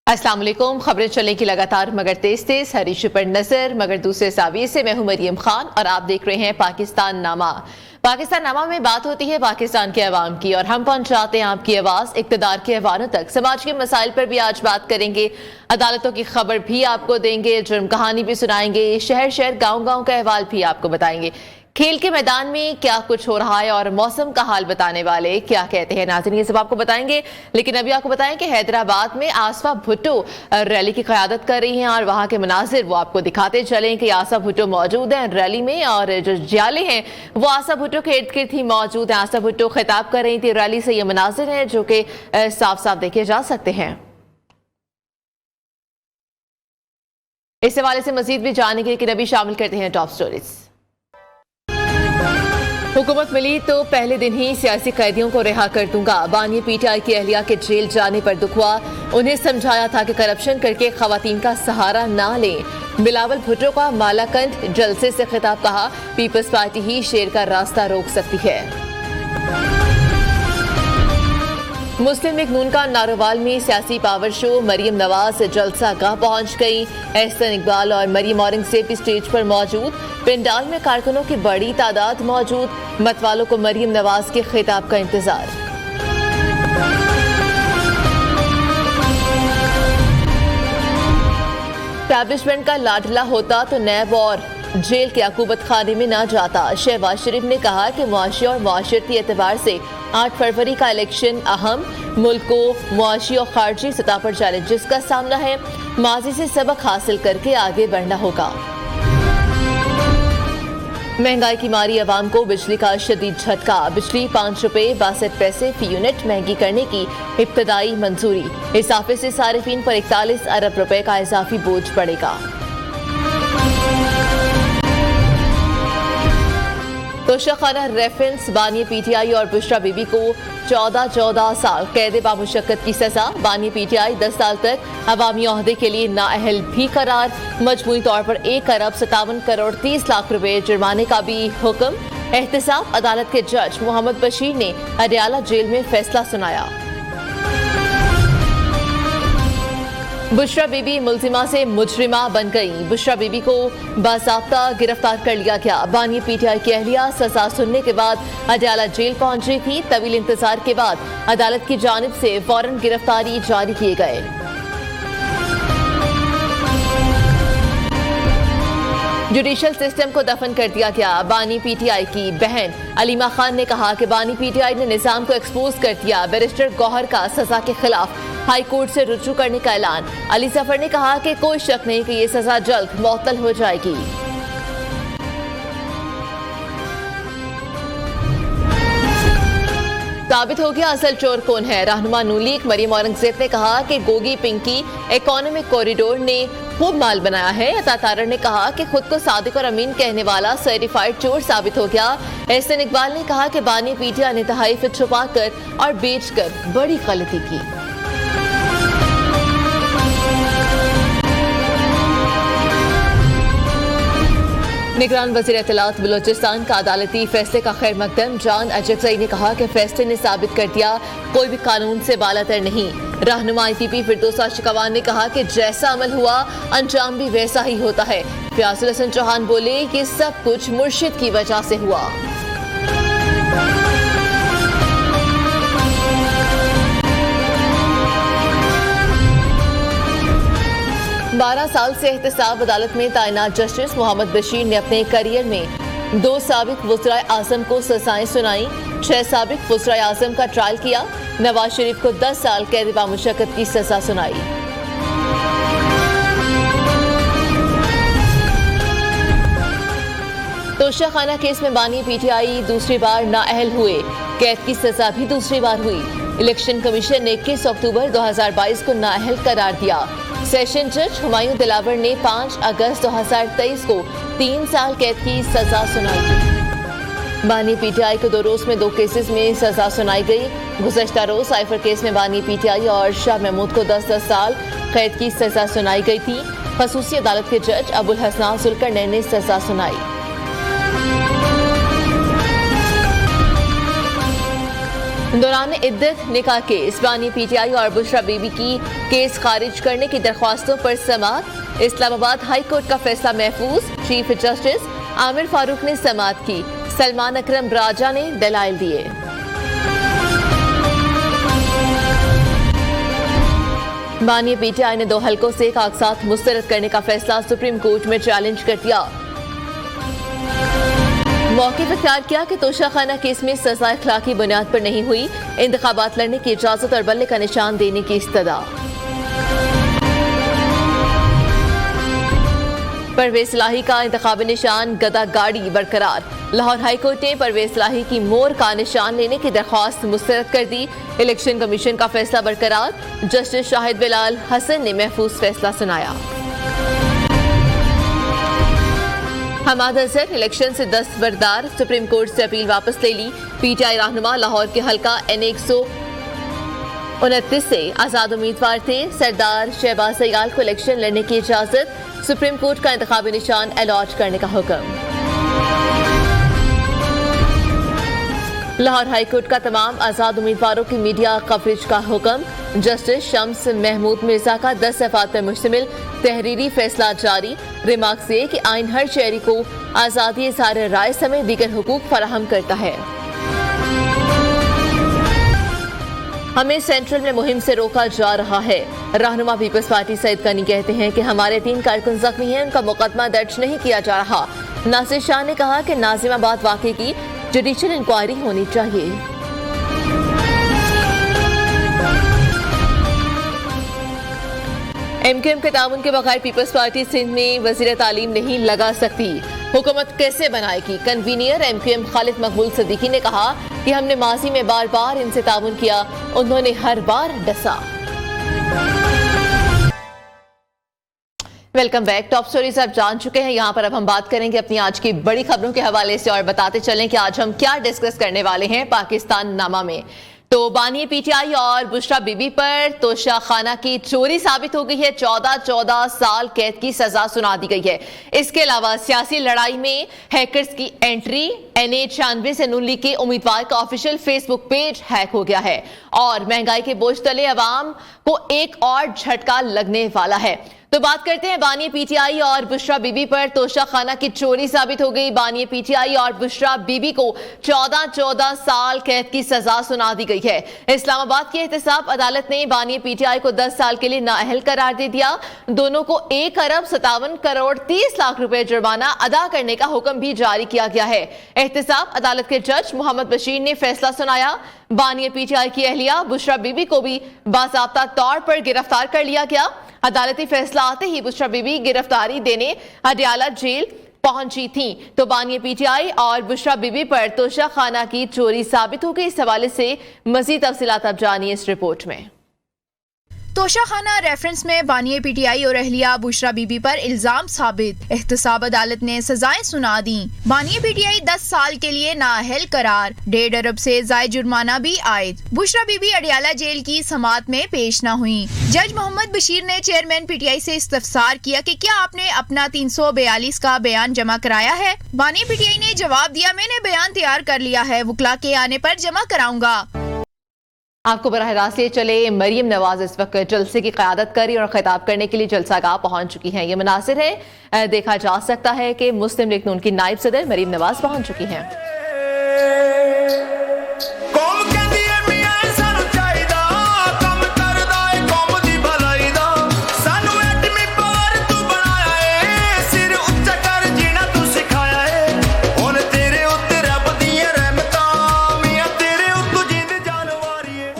अस्सलाम वालेकुम। खबरें चलने की लगातार मगर तेज तेज हरीश पर नजर मगर दूसरे साविये से मैं हूं मरियम खान और आप देख रहे हैं पाकिस्तान नामा। पाकिस्तान नामा में बात होती है पाकिस्तान के अवाम की और हम पहुंचाते हैं आपकी आवाज इक्तदार के अवानों तक। समाज के मसाइल पर भी आज बात करेंगे, अदालतों की खबर भी आपको देंगे, जुर्म कहानी भी सुनाएंगे, शहर शहर गाँव गाँव का अहवाल भी आपको बताएंगे, खेल के मैदान में क्या कुछ हो रहा है और मौसम का हाल बताने वाले क्या कहते हैं। नाज़रीन ये सब आपको बताएंगे, लेकिन अभी आपको बताएं कि हैदराबाद में आसफा भुट्टो रैली की क़यादत कर रही हैं और वहां के मनाजिर वो आपको दिखाते चलें कि आसफा भुट्टो मौजूद हैं रैली में और जो जियाले हैं वो आसफा भुट्टो के इर्द गिर्द ही मौजूद हैं। आसफा भुट्टो खिताब कर रही थी रैली से, ये मनाजिर हैं जो कि साफ साफ देखे जा सकते हैं। इस हवाले से मजीद भी जानने के लिए अभी शामिल करते हैं टॉप स्टोरीज। हुकूमत मिली तो पहले दिन ही सियासी कैदियों को रिहा कर दूंगा, बानी पीटीआई की अहलिया के जेल जाने पर दुख हुआ, उन्हें समझाया था कि करप्शन करके खवातीन का सहारा ना लें। बिलावल भुट्टो का मालाकंड जलसे से खिताब, कहा पीपल्स पार्टी ही शेर का रास्ता रोक सकती है। मुस्लिम लीग नून का नारोवाल में सियासी पावर शो, मरियम नवाज जलसा गाह पहुंच गई, एहसन इकबाल और मरियम औरंगजेब भी स्टेज पर मौजूद, पेंडाल में कारकुनों की बड़ी तादाद मौजूद, मतवालों को मरियम नवाज के खिताब का इंतजार। एस्टैब्लिशमेंट का लाडला होता तो नैब और जेल के अकूबत खाने में ना जाता। शहबाज शरीफ ने कहा कि मुआशी और मुआशरती एतबार से 8 फरवरी का इलेक्शन अहम, मुल्क को मुआशी और खारजी सतह पर चैलेंजेस का सामना है, माजी से सबक हासिल करके आगे बढ़ना होगा। महंगाई की मारी अवाम को बिजली का शदीद झटका, बिजली 5 रुपए 62 पैसे फी यूनिट महंगी करने की इब्तदाई मंजूरी, इजाफे से सारिफीन पर 41 अरब रुपए का इजाफी बोझ पड़ेगा। तोशाखाना रेफरेंस, बानी पीटीआई और बुशरा बीबी को 14 साल कैद बामुशक्कत की सजा, बानी पीटीआई 10 साल तक अवामी ओहदे के लिए नाअहल भी करार, मजमूई तौर पर 1 अरब 57 करोड़ 30 लाख रुपए जुर्माने का भी हुक्म। एहतसाब अदालत के जज मोहम्मद बशीर ने अडयाला जेल में फैसला सुनाया। बुशरा बीबी मुलजिमा से मुजरिमा बन गई, बुशरा बीबी को बाज़ाब्ता गिरफ्तार कर लिया गया। बानी पीटीआई की अहलिया सजा सुनने के बाद अडयाला जेल पहुंची थी, तवील इंतजार के बाद अदालत की जानिब से फौरन गिरफ्तारी जारी किए गए। जुडिशल सिस्टम को दफन कर दिया गया, बानी पीटीआई की बहन अलीमा खान ने कहा कि बानी पीटीआई ने निजाम को एक्सपोज कर दिया, बैरिस्टर गौहर का सजा के खिलाफ हाई कोर्ट से रुजू करने का ऐलान। अली जफर ने कहा कि कोई शक नहीं कि ये सजा जल्द मुअत्तल हो जाएगी। साबित हो गया असल चोर कौन है, रहनुमा नून लीग मरियम औरंगजेब ने कहा कि गोगी पिंकी इकोनॉमिक कॉरिडोर ने खूब माल बनाया है। अता तारर ने कहा कि खुद को सादिक और अमीन कहने वाला सर्टिफाइड चोर साबित हो गया। एहसन इकबाल ने कहा कि बानी पीटीआई ने तहाइफ छुपाकर और बेचकर बड़ी गलती की। निगरान वज़ीर इत्तलात बलोचिस्तान का अदालती फैसले का खैर मकदम, जान अजगज़ई ने कहा कि फैसले ने साबित कर दिया कोई भी कानून से बालातर नहीं। रहनुमा ITP फिरदौसा शिकवान ने कहा कि जैसा अमल हुआ अंजाम भी वैसा ही होता है। फयाजुल हसन चौहान बोले कि सब कुछ मुर्शिद की वजह से हुआ। बारह साल से एहतसाब अदालत में तैनात जस्टिस मोहम्मद बशीर ने अपने करियर में 2 साबिक वज़राए आज़म को सजाएं सुनाई, 6 साबिक वज़राए आज़म का ट्रायल किया। नवाज शरीफ को 10 साल कैद बामुशक्कत की सजा सुनाई। तोशाखाना केस में बानी पीटीआई दूसरी बार नाअहल हुए, कैद की सजा भी दूसरी बार हुई। इलेक्शन कमीशन ने 21 अक्टूबर 2022 को नाअहल करार दिया। सेशन जज हुमायूं दिलावर ने 5 अगस्त 2023 को 3 साल कैद की सजा सुनाई थी। बानी पीटीआई को 2 रोज में 2 केसेस में सजा सुनाई गई। गुज़श्ता रोज साइफर केस में बानी पीटीआई और शाह महमूद को 10-10 साल कैद की सजा सुनाई गई थी। खसूसी अदालत के जज अबुल हसना जुल्करनैन ने सजा सुनाई। दौरान इद्दत निकाह केस बानी पीटीआई और बुशरा बीबी की केस खारिज करने की दरख्वास्तों पर समाअत। इस्लामाबाद हाई कोर्ट का फैसला महफूज। चीफ जस्टिस आमिर फारूक ने समाअत की। सलमान अकरम राजा ने दलाइल दिए। बानी पीटीआई ने 2 हलकों से कागजात मुस्तरद करने का फैसला सुप्रीम कोर्ट में चैलेंज कर दिया। मौक़िफ़ इख्तियार किया कि तोशाखाना केस में सजा इखलाकी बुनियाद पर नहीं हुई। इंतखाबात लड़ने की इजाजत और बल्ले का निशान देने की इस्तदा। परवेज इलाही का इंतखाबी निशान गदा गाड़ी बरकरार। लाहौर हाई कोर्ट ने परवेज इलाही की मोर का निशान लेने की दरख्वास्त मुस्तरद कर दी। इलेक्शन कमीशन का फैसला बरकरार। जस्टिस शाहिद बिलाल हसन ने महफूज फैसला सुनाया। हमाद अजहर इलेक्शन से दस्तबरदार। सुप्रीम कोर्ट से अपील वापस ले ली। पीटीआई रहनुमा लाहौर के हल्का N 129 से आजाद उम्मीदवार थे। सरदार शहबाज अयाल को इलेक्शन लड़ने की इजाजत। सुप्रीम कोर्ट का इंतखाबी निशान अलॉट करने का हुक्म। लाहौर हाई कोर्ट का तमाम आजाद उम्मीदवारों की मीडिया कवरेज का हुक्म। जस्टिस शम्स महमूद मिर्जा का 10 सफ़ात पर मुश्तमिल तहरीरी फैसला जारी। रिमार्क्स ये कि आइन हर शहरी को आज़ादी इज़हार राय समेत दीगर हुकूक फराहम करता है। हमें सेंट्रल में मुहिम से रोका जा रहा है। रहनुमा पीपल्स पार्टी सईद गनी कहते हैं कि हमारे 3 कारकुन जख्मी हैं, उनका मुकदमा दर्ज नहीं किया जा रहा। नासिर शाह ने कहा कि नाजिमाबाद वाक़े की जुडिशल इंक्वायरी होनी चाहिए। MQM के ताउन के बगैर पीपल्स पार्टी सिंध में वज़ीर तालीम नहीं लगा सकती। हुकूमत कैसे बनाएगी? कन्वीनियर MQM खालिद मकबूल सिद्दीकी ने कहा कि हमने माजी में बार बार इनसे ताउन किया, उन्होंने हर बार डसा। Welcome back. टॉप स्टोरीज आप जान चुके हैं। यहाँ पर अब हम बात करेंगे अपनी आज की बड़ी खबरों के हवाले से और बताते चलें कि आज हम क्या डिस्कस करने वाले हैं पाकिस्तान नामा में। तो बानी पीटीआई और बुशरा बीबी पर तोशाखाना की चोरी साबित हो गई है। 14 साल कैद की सजा सुना दी गई है। इसके अलावा सियासी लड़ाई में हैकर्स की एंट्री। NA 96 से नून लीग के उम्मीदवार का ऑफिशियल फेसबुक पेज हैक हो गया है और महंगाई के बोझ तले अवाम को एक और झटका लगने वाला है। तो बात करते हैं बानी पीटीआई और बुशरा बीबी पर तोशाखाना की चोरी साबित हो गई। बानी पीटीआई और बुशरा बीबी को 14 साल कैद की सजा सुना दी गई है। इस्लामाबाद की एहतसाब अदालत ने बानी पीटीआई को 10 साल के लिए नाअहल करार दे दिया। दोनों को 1 अरब 57 करोड़ 30 लाख रुपए जुर्माना अदा करने का हुक्म भी जारी किया गया है। एहतसाब अदालत के जज मोहम्मद बशीर ने फैसला सुनाया। बानी पीटीआई की अहलिया बुशरा बीबी को भी बाज़ाब्ता तौर पर गिरफ्तार कर लिया गया। अदालती फैसला आते ही बुशरा बीबी गिरफ्तारी देने अडयाला जेल पहुंची थी। तो बानी पीटीआई और बुशरा बीबी पर तोशाखाना की चोरी साबित हो गई। इस हवाले से मजीद तफसीलात आप जानिए इस रिपोर्ट में। तोशाखाना रेफरेंस में बानी पीटीआई और अहलिया बुशरा बीबी पर इल्जाम साबित। एहतसाब अदालत ने सजाएं सुना दी। बानी पीटीआई 10 साल के लिए नाअहल करार। 1.5 अरब से ज़ायद जुर्माना भी आयद। बुशरा बीबी अडयाला जेल की समाअत में पेश न हुई। जज मोहम्मद बशीर ने चेयरमैन पीटीआई से इस्तफसार किया कि क्या आपने अपना 342 का बयान जमा कराया है। बानी पीटीआई ने जवाब दिया, मैंने बयान तैयार कर लिया है, वकला के आने पर जमा कराऊंगा। आपको बराह रास्त ले चले मरियम नवाज इस वक्त जलसे की क़यादत करी और खिताब करने के लिए जलसागाह पहुंच चुकी हैं। ये मुनासिर है, देखा जा सकता है कि मुस्लिम लीग नून की नायब सदर मरियम नवाज पहुंच चुकी हैं।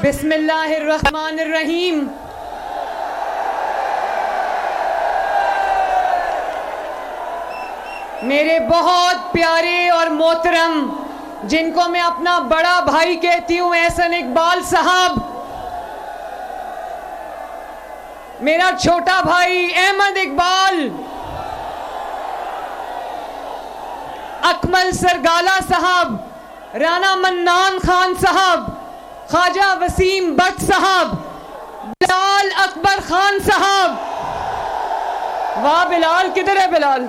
बिस्मिल्लाहिर्रहमानिर्रहीम। मेरे बहुत प्यारे और मोहतरम, जिनको मैं अपना बड़ा भाई कहती हूँ, एहसन इकबाल साहब, मेरा छोटा भाई अहमद इकबाल, अकमल सरगाला साहब, राना मन्नान खान साहब, ख्वाजा वसीम बट साहब, बिलाल अकबर खान साहब। वाह बिलाल, किधर है बिलाल?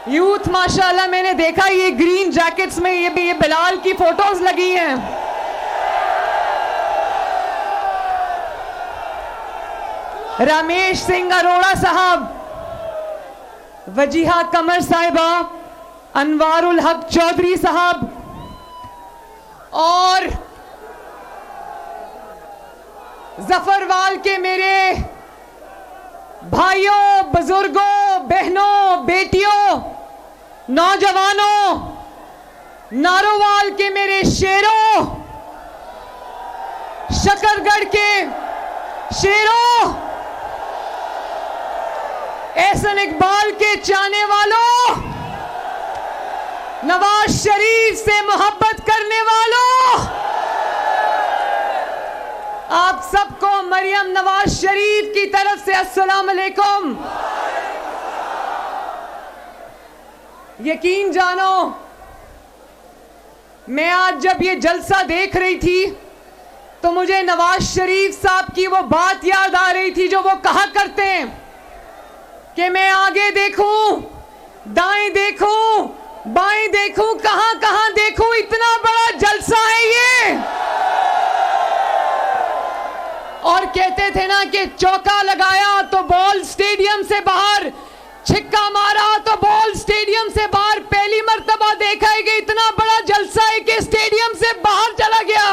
यूथ माशाल्लाह मैंने देखा ये ग्रीन जैकेट्स में ये बिलाल की फोटोज लगी हैं। रमेश सिंह अरोड़ा साहब, वजीहा कमर साहिबा, अनवारुल हक चौधरी साहब और जफरवाल के मेरे भाइयों, बुजुर्गों, बहनों, बेटियों, नौजवानों, नारोवाल के मेरे शेरों, शकरगढ़ के शेरों, एहसन इकबाल के चाहने वालों, नवाज शरीफ से मोहब्बत करने वालों, आप सबको मरियम नवाज शरीफ की तरफ से अस्सलाम अलैकुम। यकीन जानो, मैं आज जब ये जलसा देख रही थी तो मुझे नवाज शरीफ साहब की वो बात याद आ रही थी जो वो कहा करते हैं कि मैं आगे देखूं, दाएं देखूं, बाएं देखूं, कहां कहां देखूं, इतना बड़ा जलसा है ये। और कहते थे ना कि चौका लगाया तो बॉल स्टेडियम से बाहर, छिक्का मारा तो बॉल स्टेडियम से बाहर। पहली मर्तबा देखा है कि इतना बड़ा जलसा है कि स्टेडियम से बाहर चला गया।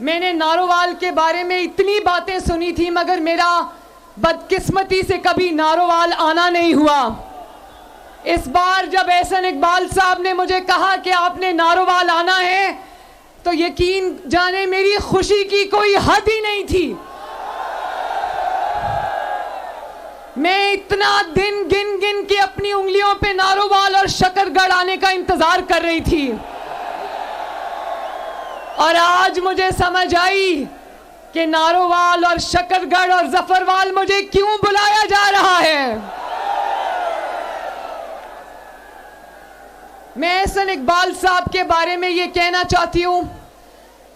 मैंने नारोवाल के बारे में इतनी बातें सुनी थी, मगर मेरा बदकिस्मती से कभी नारोवाल आना नहीं हुआ। इस बार जब एहसन इकबाल साहब ने मुझे कहा कि आपने नारोवाल आना है, तो यकीन जाने मेरी खुशी की कोई हद ही नहीं थी। मैं इतना दिन गिन गिन के अपनी उंगलियों पे नारोवाल और शकरगढ़ आने का इंतजार कर रही थी, और आज मुझे समझ आई कि नारोवाल और शकरगढ़ और जफरवाल मुझे क्यों बुलाया जा रहा है। मैं एहसन इकबाल साहब के बारे में ये कहना चाहती हूं,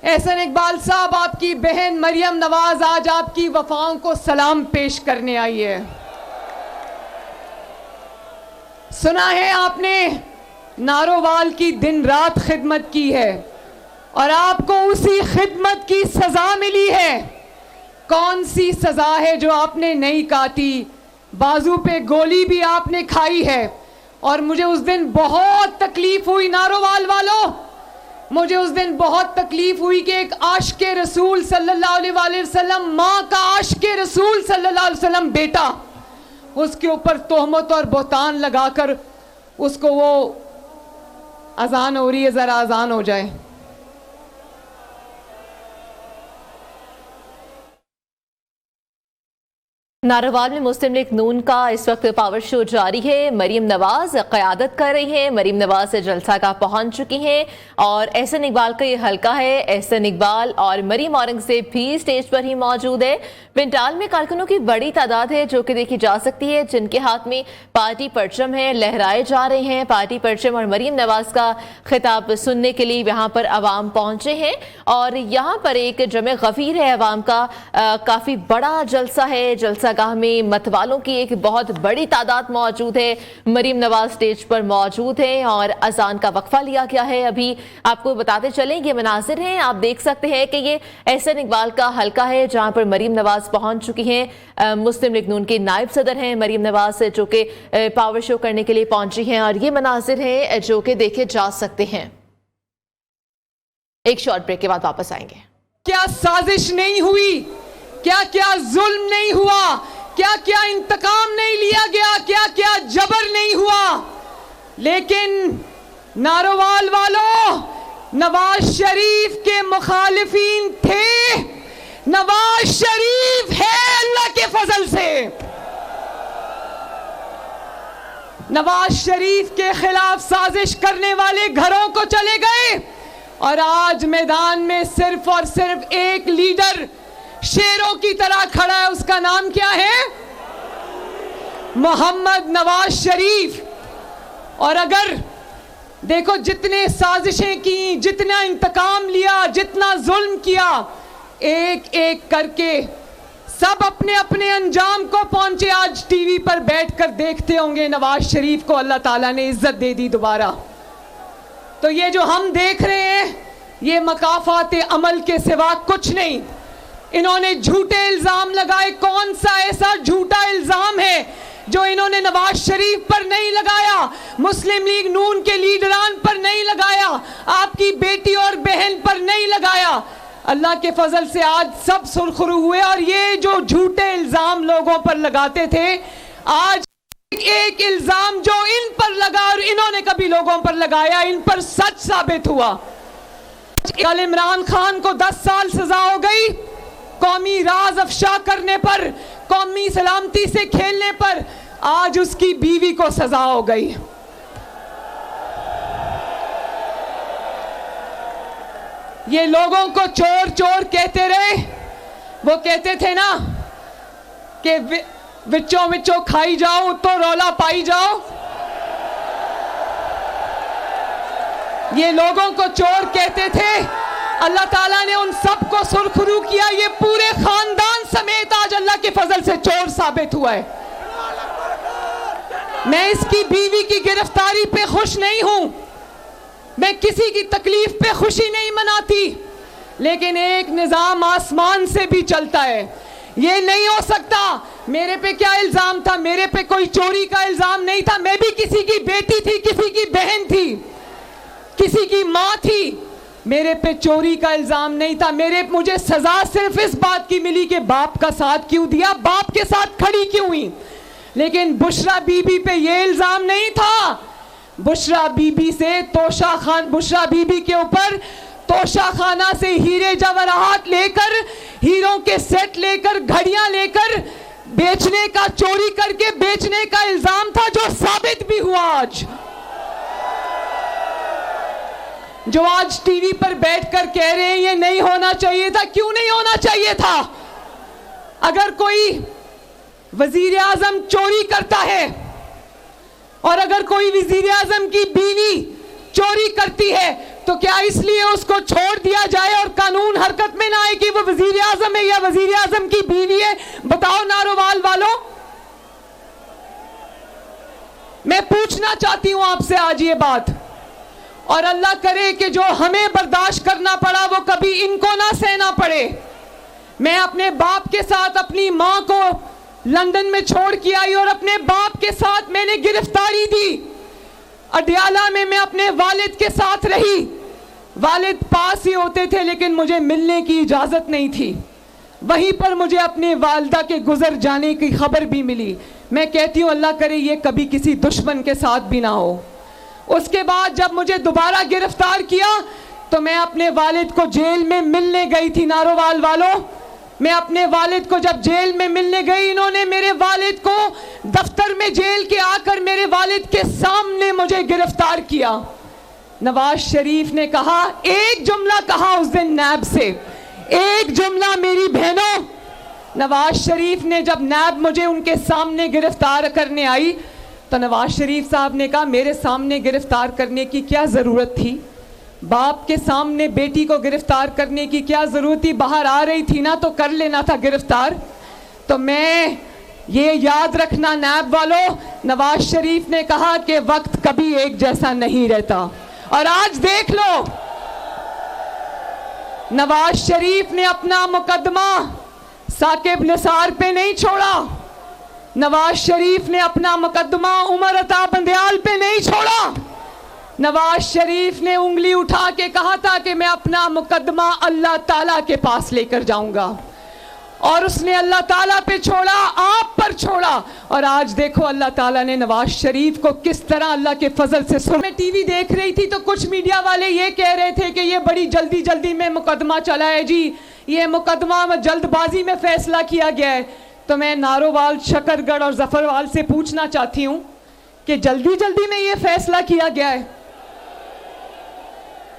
एहसन इकबाल साहब, आपकी बहन मरियम नवाज आज आपकी वफाओं को सलाम पेश करने आई है। सुना है आपने नारोवाल की दिन रात खिदमत की है और आपको उसी खिदमत की सजा मिली है। कौन सी सजा है जो आपने नहीं काटी? बाजू पे गोली भी आपने खाई है। और मुझे उस दिन बहुत तकलीफ हुई नारोवाल वालों, मुझे उस दिन बहुत तकलीफ हुई कि एक आशिक़े रसूल सल्लल्लाहु अलैहि वसल्लम, माँ का आशिक़े रसूल सल्लल्लाहु अलैहि वसल्लम बेटा, उसके ऊपर तोहमत और बहतान लगाकर उसको, वो अजान हो रही है, जरा अजान हो जाए। नारोवाल में मुस्लिम लीग नून का इस वक्त पावर शो जारी है। मरीम नवाज क़यादत कर रही हैं। मरीम नवाज से जलसा का पहुंच चुकी हैं और एहसन इकबाल का ये हल्का है। एहसन इकबाल और मरीम औरंगज़ेब भी स्टेज पर ही मौजूद है। विंटाल में कारकुनों की बड़ी तादाद है जो कि देखी जा सकती है, जिनके हाथ में पार्टी परचम है, लहराए जा रहे हैं पार्टी परचम। और मरीम नवाज का खिताब सुनने के लिए यहाँ पर अवाम पहुंचे हैं और यहाँ पर एक जमे गफीर है अवाम का। काफ़ी बड़ा जलसा है। जलसा गाह में मतवालों की एक बहुत बड़ी तादाद मौजूद है। मरीम नवाज स्टेज पर मौजूद हैं और अजान का वक्फा लिया गया है। अभी आपको बताते चलें, ये मनाजिर हैं, आप देख सकते हैं कि ये एहसन इकबाल का हल्का है जहां पर मरीम नवाज पहुंच चुकी हैं। मुस्लिम लीग नून के नायब सदर हैं मरीम नवाज, जो कि पावर शो करने के लिए पहुंची हैं और ये मनाजिर हैं जो कि देखे जा सकते हैं। एक शॉर्ट ब्रेक के बाद वापस आएंगे। क्या साजिश नहीं हुई, क्या क्या जुल्म नहीं हुआ, क्या क्या इंतकाम नहीं लिया गया, क्या क्या जबर नहीं हुआ, लेकिन नारोवाल वालों, नवाज शरीफ के मुखालिफिन थे। नवाज शरीफ है अल्लाह के फजल से। नवाज शरीफ के खिलाफ साजिश करने वाले घरों को चले गए और आज मैदान में सिर्फ और सिर्फ एक लीडर शेरों की तरह खड़ा है। उसका नाम क्या है? मोहम्मद नवाज शरीफ। और अगर देखो, जितने साजिशें की, जितना इंतकाम लिया, जितना जुल्म किया, एक एक करके सब अपने अपने अंजाम को पहुंचे। आज टीवी पर बैठकर देखते होंगे नवाज शरीफ को अल्लाह ताला ने इज्जत दे दी दोबारा। तो ये जो हम देख रहे हैं ये मकाफात अमल के सिवा कुछ नहीं। इन्होंने झूठे इल्जाम लगाए। कौन सा ऐसा झूठा इल्जाम है जो इन्होंने नवाज शरीफ पर नहीं लगाया, मुस्लिम लीग नून के लीडरान पर नहीं लगाया, आपकी बेटी और बहन पर नहीं लगाया। अल्लाह के फजल से आज सब सुरखरू हुए। और ये जो झूठे इल्जाम लोगों पर लगाते थे, आज एक इल्जाम जो इन पर लगा और इन्होंने कभी लोगों पर लगाया, इन पर सच साबित हुआ। कल इमरान खान को 10 साल सजा हो गई कौमी राज अफशा करने पर, कौमी सलामती से खेलने पर। आज उसकी बीवी को सजा हो गई। ये लोगों को चोर चोर कहते रहे। वो कहते थे ना कि विचों विचों खाई जाओ तो रौला पाई जाओ। ये लोगों को चोर कहते थे। अल्लाह ताला ने उन सबको सुरखरू किया। ये पूरे खानदान समेत आज अल्लाह के फजल से चोर साबित हुआ है। मैं इसकी बीवी की गिरफ्तारी पे खुश नहीं हूं, मैं किसी की तकलीफ पे खुशी नहीं मनाती, लेकिन एक निजाम आसमान से भी चलता है। ये नहीं हो सकता। मेरे पे क्या इल्जाम था? मेरे पे कोई चोरी का इल्जाम नहीं था। मैं भी किसी की बेटी थी, किसी की बहन थी, किसी की मां थी। मेरे पे चोरी का इल्जाम नहीं था। मुझे सजा सिर्फ इस बात की मिली कि बाप का साथ क्यों दिया, बाप के साथ खड़ी क्यों हुई। लेकिन बुशरा बीबी पे ये इल्जाम नहीं था। बुशरा बीबी के ऊपर तोशा खाना से हीरे जवाहरात लेकर, हीरों के सेट लेकर, घड़ियां लेकर बेचने का, चोरी करके बेचने का इल्जाम था, जो साबित भी हुआ। आज जो आज टीवी पर बैठकर कह रहे हैं ये नहीं होना चाहिए था, क्यों नहीं होना चाहिए था? अगर कोई वजीर आजम चोरी करता है और अगर कोई वजीर आजम की बीवी चोरी करती है, तो क्या इसलिए उसको छोड़ दिया जाए और कानून हरकत में ना आए कि वो वजीर आजम है या वजीर आजम की बीवी है? बताओ नारोवाल वालों। मैं पूछना चाहती हूं आपसे आज ये बात, और अल्लाह करे कि जो हमें बर्दाश्त करना पड़ा वो कभी इनको ना सहना पड़े। मैं अपने बाप के साथ अपनी मां को लंदन में छोड़ के आई और अपने बाप के साथ मैंने गिरफ्तारी दी। अडयाला में मैं अपने वालिद के साथ रही। वालिद पास ही होते थे लेकिन मुझे मिलने की इजाजत नहीं थी। वहीं पर मुझे अपने वालिदा के गुजर जाने की खबर भी मिली। मैं कहती हूँ अल्लाह करे ये कभी किसी दुश्मन के साथ भी ना हो। उसके बाद जब मुझे दोबारा गिरफ्तार किया तो मैं अपने वालिद को जेल में मिलने गई थी। नारोवाल वालों, मैं अपने वालिद को जब जेल में मिलने गई, इन्होंने मेरे वालिद को दफ्तर में जेल के आकर मेरे वालिद के सामने मुझे गिरफ्तार किया। नवाज शरीफ ने कहा, एक जुमला कहा उस दिन नैब से, एक जुमला मेरी बहनों। नवाज शरीफ ने जब नैब मुझे उनके सामने गिरफ्तार करने आई तो नवाज शरीफ साहब ने कहा मेरे सामने गिरफ्तार करने की क्या ज़रूरत थी? बाप के सामने बेटी को गिरफ्तार करने की क्या ज़रूरत थी? बाहर आ रही थी ना तो कर लेना था गिरफ्तार। तो मैं ये याद रखना नैब वालों, नवाज शरीफ ने कहा कि वक्त कभी एक जैसा नहीं रहता। और आज देख लो, नवाज शरीफ ने अपना मुकदमा साकिब निसार पे नहीं छोड़ा। नवाज शरीफ ने अपना मुकदमा उमर अता बंदयाल पे नहीं छोड़ा। नवाज शरीफ ने उंगली उठा के कहा था कि मैं अपना मुकदमा अल्लाह ताला के पास लेकर जाऊंगा, और उसने अल्लाह ताला पे छोड़ा, आप पर छोड़ा। और आज देखो अल्लाह ताला ने नवाज शरीफ को किस तरह अल्लाह के फजल से सुन। मैं टीवी देख रही थी तो कुछ मीडिया वाले ये कह रहे थे कि ये बड़ी जल्दी जल्दी में मुकदमा चला है जी, ये मुकदमा में जल्दबाजी में फैसला किया गया है। तो मैं नारोवाल, शकरगढ़ और जफरवाल से पूछना चाहती हूँ कि जल्दी जल्दी में ये फैसला किया गया है?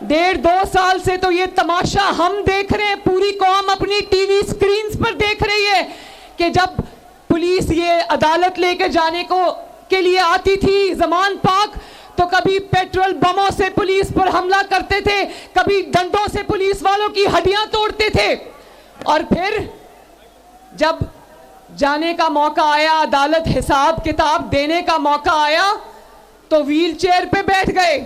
1.5-2 साल से तो ये तमाशा हम देख रहे हैं, पूरी कौम अपनी टीवी स्क्रीन्स पर देख रही है कि जब पुलिस ये अदालत लेके जाने के लिए आती थी जमान पाक, तो कभी पेट्रोल बमों से पुलिस पर हमला करते थे, कभी डंडों से पुलिस वालों की हड्डियां तोड़ते थे, और फिर जब जाने का मौका आया, अदालत हिसाब किताब देने का मौका आया तो व्हील चेयर पे बैठ गए,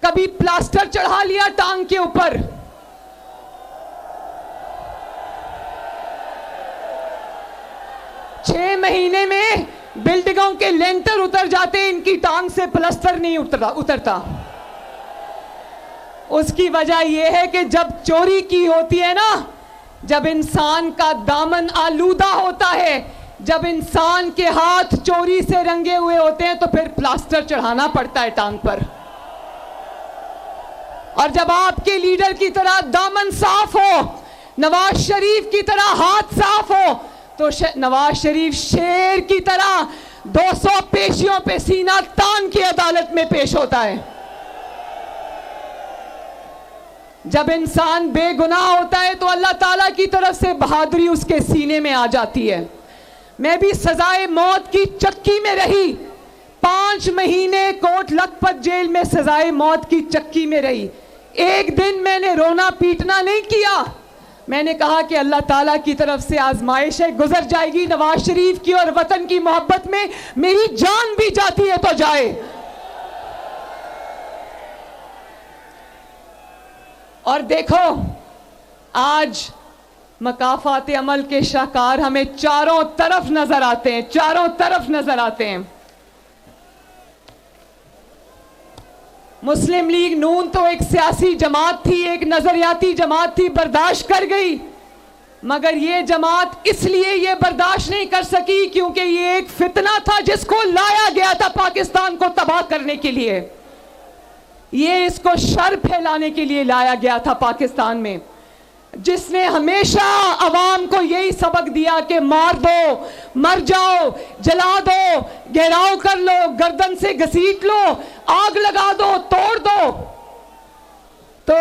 कभी प्लास्टर चढ़ा लिया टांग के ऊपर। छह महीने में बिल्डिंगों के लेंटर उतर जाते, इनकी टांग से प्लास्टर नहीं उतरता। उसकी वजह यह है कि जब चोरी की होती है ना, जब इंसान का दामन आलूदा होता है, जब इंसान के हाथ चोरी से रंगे हुए होते हैं, तो फिर प्लास्टर चढ़ाना पड़ता है टांग पर। और जब आपके लीडर की तरह दामन साफ हो, नवाज शरीफ की तरह हाथ साफ हो, तो नवाज शरीफ शेर की तरह 200 पेशियों पे सीना तान के अदालत में पेश होता है। जब इंसान बेगुनाह होता है तो अल्लाह ताला की तरफ से बहादुरी उसके सीने में आ जाती है। मैं भी सजाए मौत की चक्की में रही, 5 महीने कोट लखपत जेल में सजाए मौत की चक्की में रही। एक दिन मैंने रोना पीटना नहीं किया, मैंने कहा कि अल्लाह ताला की तरफ से आजमाइशें गुजर जाएगी। नवाज शरीफ की और वतन की मोहब्बत में मेरी जान भी जाती है तो जाए। और देखो आज मकाफात अमल के शाहकार हमें चारों तरफ नजर आते हैं, चारों तरफ नजर आते हैं। मुस्लिम लीग नून तो एक सियासी जमात थी, एक नजरियाती जमात थी, बर्दाश्त कर गई। मगर ये जमात इसलिए ये बर्दाश्त नहीं कर सकी क्योंकि ये एक फितना था जिसको लाया गया था पाकिस्तान को तबाह करने के लिए। ये इसको शर फैलाने के लिए लाया गया था पाकिस्तान में, जिसने हमेशा अवाम को यही सबक दिया कि मार दो, मर जाओ, जला दो, घेराव कर लो, गर्दन से घसीट लो, आग लगा दो, तोड़ दो। तो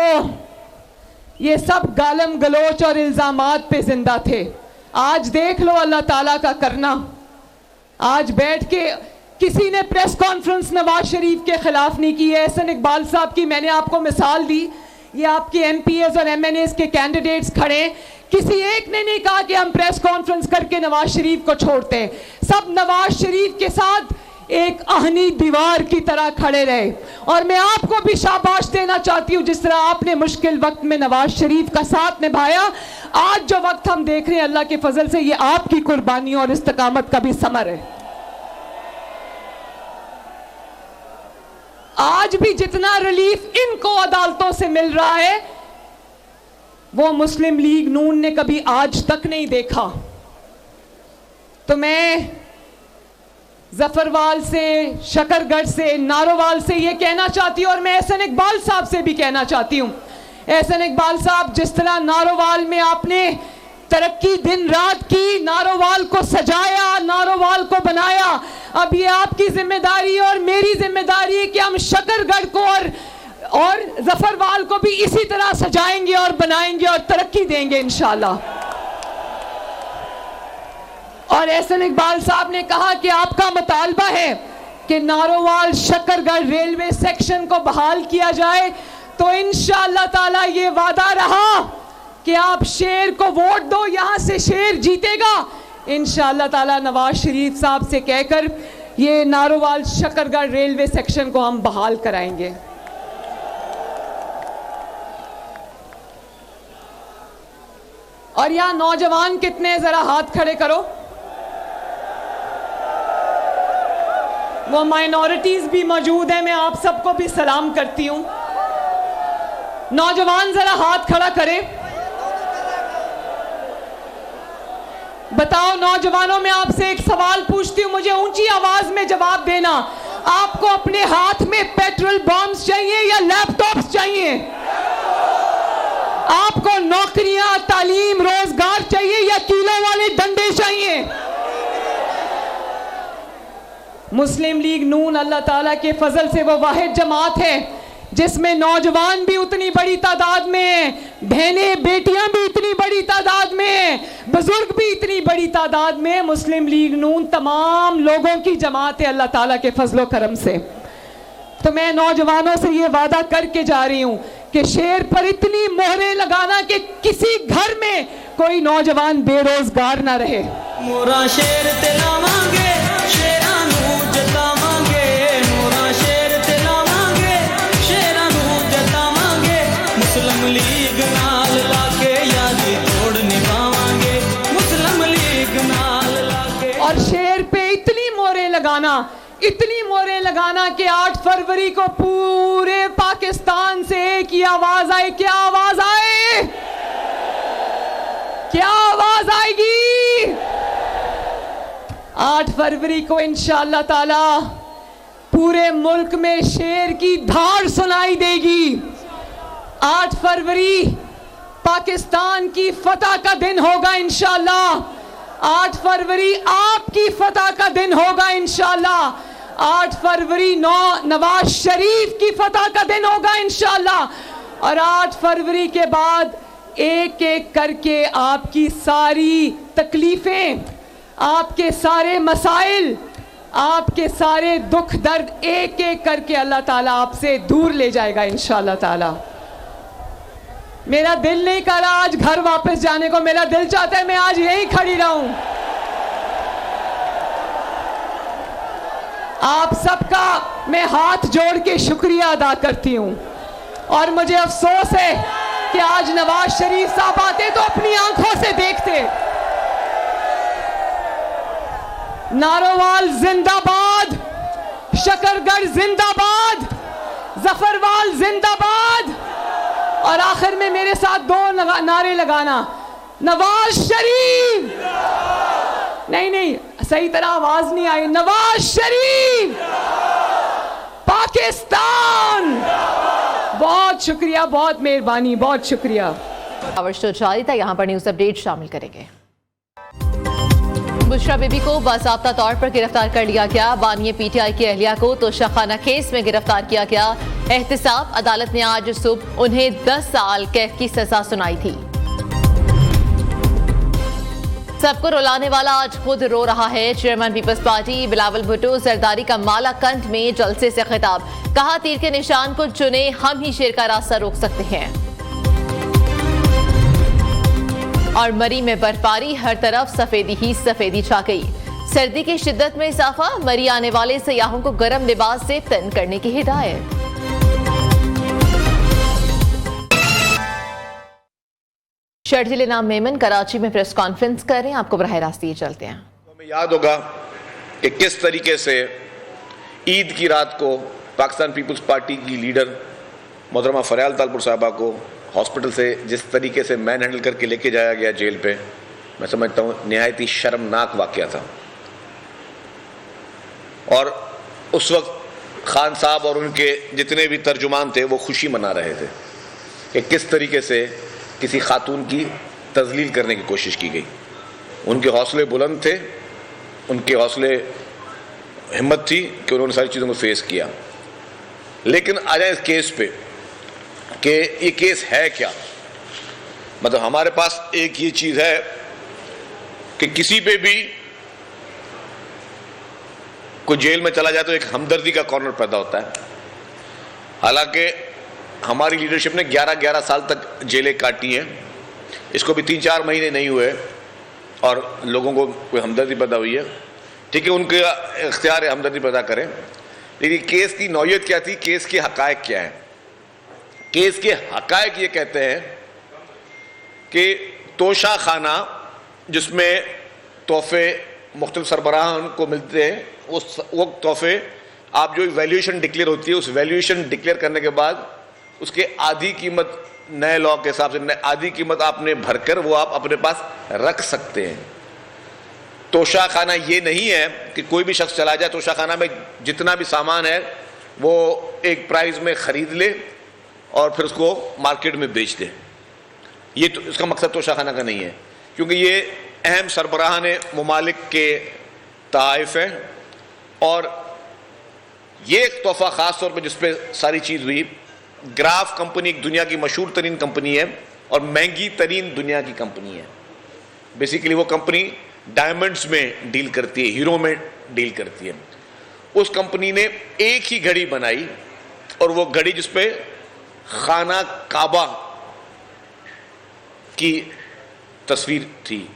ये सब गालम गलोच और इल्जामात पे जिंदा थे। आज देख लो अल्लाह ताला का करना। आज बैठ के किसी ने प्रेस कॉन्फ्रेंस नवाज शरीफ के खिलाफ नहीं की है। एहसन इकबाल साहब की मैंने आपको मिसाल दी, ये आपके एमपीएस और एमएनएस के कैंडिडेट्स खड़े, किसी एक ने नहीं कहा कि हम प्रेस कॉन्फ्रेंस करके नवाज शरीफ को छोड़ते हैं। सब नवाज शरीफ के साथ एक आहनी दीवार की तरह खड़े रहे। और मैं आपको भी शाबाश देना चाहती हूँ, जिस तरह आपने मुश्किल वक्त में नवाज शरीफ का साथ निभाया। आज जो वक्त हम देख रहे हैं अल्लाह के फजल से, ये आपकी कुर्बानी और इस्तकामत का भी समर है। आज भी जितना रिलीफ इनको अदालतों से मिल रहा है वो मुस्लिम लीग नून ने कभी आज तक नहीं देखा। तो मैं जफरवाल से, शकरगढ़ से, नारोवाल से ये कहना चाहती हूं, और मैं एहसन इकबाल साहब से भी कहना चाहती हूं। एहसन इकबाल साहब, जिस तरह नारोवाल में आपने तरक्की दिन रात की, नारोवाल को सजाया, नारोवाल को बनाया, अब ये आपकी जिम्मेदारी और मेरी जिम्मेदारी है कि हम शकरगढ़ को और जफरवाल को भी इसी तरह सजाएंगे और बनाएंगे और तरक्की देंगे इंशाल्लाह। और एहसन इकबाल साहब ने कहा कि आपका मुतालबा है कि नारोवाल शकरगढ़ रेलवे सेक्शन को बहाल किया जाए, तो इंशाअल्लाह ताला ये वादा रहा कि आप शेर को वोट दो, यहां से शेर जीतेगा। इंशाअल्लाह ताला नवाज शरीफ साहब से कहकर ये नारोवाल शकरगढ़ रेलवे सेक्शन को हम बहाल कराएंगे। और यहां नौजवान कितने, जरा हाथ खड़े करो। वो माइनॉरिटीज भी मौजूद है, मैं आप सबको भी सलाम करती हूं। नौजवान जरा हाथ खड़ा करें। बताओ नौजवानों, मैं आपसे एक सवाल पूछती हूं, मुझे ऊंची आवाज में जवाब देना। आपको अपने हाथ में पेट्रोल बॉम्ब्स चाहिए या लैपटॉप्स चाहिए? आपको नौकरियां, तालीम, रोजगार चाहिए या कीलों वाले डंडे चाहिए? मुस्लिम लीग नून अल्लाह ताला के फजल से वो वाहिद जमात है जिसमें नौजवान भी उतनी बड़ी तादाद में, बहनें बेटियां भी इतनी बड़ी तादाद में, बुजुर्ग भी इतनी बड़ी तादाद में। मुस्लिम लीग नून तमाम लोगों की जमात है अल्लाह ताला के फजलो करम से। तो मैं नौजवानों से ये वादा करके जा रही हूं कि शेर पर इतनी मोहरें लगाना कि किसी घर में कोई नौजवान बेरोजगार ना रहे। मोरा शेर ते लावांगे, शेरां नूं जतावांगे, मोरा शेर ते लावांगे, शेरां नूं जतावांगे, मुस्लिम लीग नाल लाके यादी तोड़ निभावांगे, मुस्लिम लीग नाल लाके। और शेर पे इतनी मोहरें लगाना कि 8 फरवरी को पूरे पाकिस्तान से एक ही आवाज आए। क्या आवाज आए? क्या आवाज आएगी? 8 फरवरी को इंशाअल्लाह ताला पूरे मुल्क में शेर की धार सुनाई देगी। 8 फरवरी पाकिस्तान की फतह का दिन होगा इंशाअल्लाह। 8 फरवरी आपकी फतह का दिन होगा इंशाअल्लाह। 8 फरवरी नवाज शरीफ की फतह का दिन होगा इंशाअल्लाह। और 8 फरवरी के बाद एक एक करके आपकी सारी तकलीफें, आपके सारे मसाइल, आपके सारे दुख दर्द एक एक करके अल्लाह ताला आपसे दूर ले जाएगा इंशाअल्लाह ताला। मेरा दिल नहीं कर रहा आज घर वापस जाने को, मेरा दिल चाहता है मैं आज यहीं खड़ी रहूं। आप सबका मैं हाथ जोड़ के शुक्रिया अदा करती हूं। और मुझे अफसोस है कि आज नवाज शरीफ साहब आते तो अपनी आंखों से देखते। नारोवाल जिंदाबाद, शकरगढ़ जिंदाबाद, जफरवाल जिंदाबाद। और आखिर में मेरे साथ 2 नारे लगाना, नवाज शरीफ। नहीं, सही तरह आवाज नहीं आई। नवाज शरीफ, पाकिस्तान। बहुत शुक्रिया, बहुत मेहरबानी, बहुत शुक्रिया। जारी था, यहाँ पर न्यूज अपडेट शामिल करेंगे। बुशरा बीबी को बाज़ाब्ता तौर पर गिरफ्तार कर लिया गया। बानिए पीटीआई की अहलिया को तोशाखाना केस में गिरफ्तार किया गया। एहतिसाब अदालत ने आज सुबह उन्हें 10 साल कैद की सजा सुनाई थी। सबको रुलाने वाला आज खुद रो रहा है। Chairman Peoples Party Bilawal Bhutto Zardari का मालाकंठ में जलसे से खिताब, कहा तीर के निशान को चुने, हम ही शेर का रास्ता रोक सकते हैं। और मरी में बर्फबारी, हर तरफ सफेदी ही सफेदी छा गई। सर्दी की शिद्दत में इजाफा, मरी आने वाले सयाहों को गर्म लिबास से तन करने की हिदायत। शर्जील नाम मेमन कराची में प्रेस कॉन्फ्रेंस कर रहे हैं, आपको बराह रास्त ये चलते हैं। हमें याद होगा कि किस तरीके से ईद की रात को पाकिस्तान पीपल्स पार्टी की लीडर मोहतरमा फरियाल तालपुर साहबा को हॉस्पिटल से जिस तरीके से मैन हैंडल करके लेके जाया गया जेल पे, मैं समझता हूँ निहायत ही शर्मनाक वाकया था। और उस वक्त खान साहब और उनके जितने भी तर्जुमान थे वो खुशी मना रहे थे कि किस तरीके से किसी खातून की तजलील करने की कोशिश की गई। उनके हौसले बुलंद थे, उनके हौसले हिम्मत थी कि उन्होंने सारी चीज़ों को फेस किया। लेकिन आ जाए इस केस पे कि ये केस है क्या। मतलब हमारे पास एक ये चीज़ है कि किसी पे भी कोई जेल में चला जाए तो एक हमदर्दी का कॉर्नर पैदा होता है। हालांकि हमारी लीडरशिप ने 11-11 साल तक जेलें काटी हैं, इसको भी 3-4 महीने नहीं हुए और लोगों को कोई हमदर्दी पैदा हुई है। ठीक है, उनके इख्तियार है हमदर्दी पैदा करें, लेकिन केस की नौयत क्या थी, केस के हकायक क्या है। केस के हकायक ये कहते हैं कि तोशा खाना जिसमें तोहफे मुख्तलिफ सरबराहान को मिलते हैं, वो तोहफे आप जो वैल्यूएशन डिक्लेयर होती है, उस वैल्यूएशन डिक्लेयर करने के बाद उसके आधी कीमत नए लॉ के हिसाब से आधी कीमत आपने भरकर वो आप अपने पास रख सकते हैं। तोशा खाना ये नहीं है कि कोई भी शख्स चला जाए तोशा खाना में जितना भी सामान है वो एक प्राइस में ख़रीद ले और फिर उसको मार्केट में बेच दे। ये तो इसका मकसद तोशा खाना का नहीं है, क्योंकि ये अहम सरबराहान ममालिक के तहाइफ हैं। और ये एक तोहफा ख़ास तौर पर जिस पर सारी चीज़ हुई, ग्राफ कंपनी एक दुनिया की मशहूर तरीन कंपनी है और महंगी तरीन दुनिया की कंपनी है। बेसिकली वो कंपनी डायमंड्स में डील करती है, हीरो में डील करती है। उस कंपनी ने एक ही घड़ी बनाई और वो घड़ी जिसपे खाना काबा की तस्वीर थी।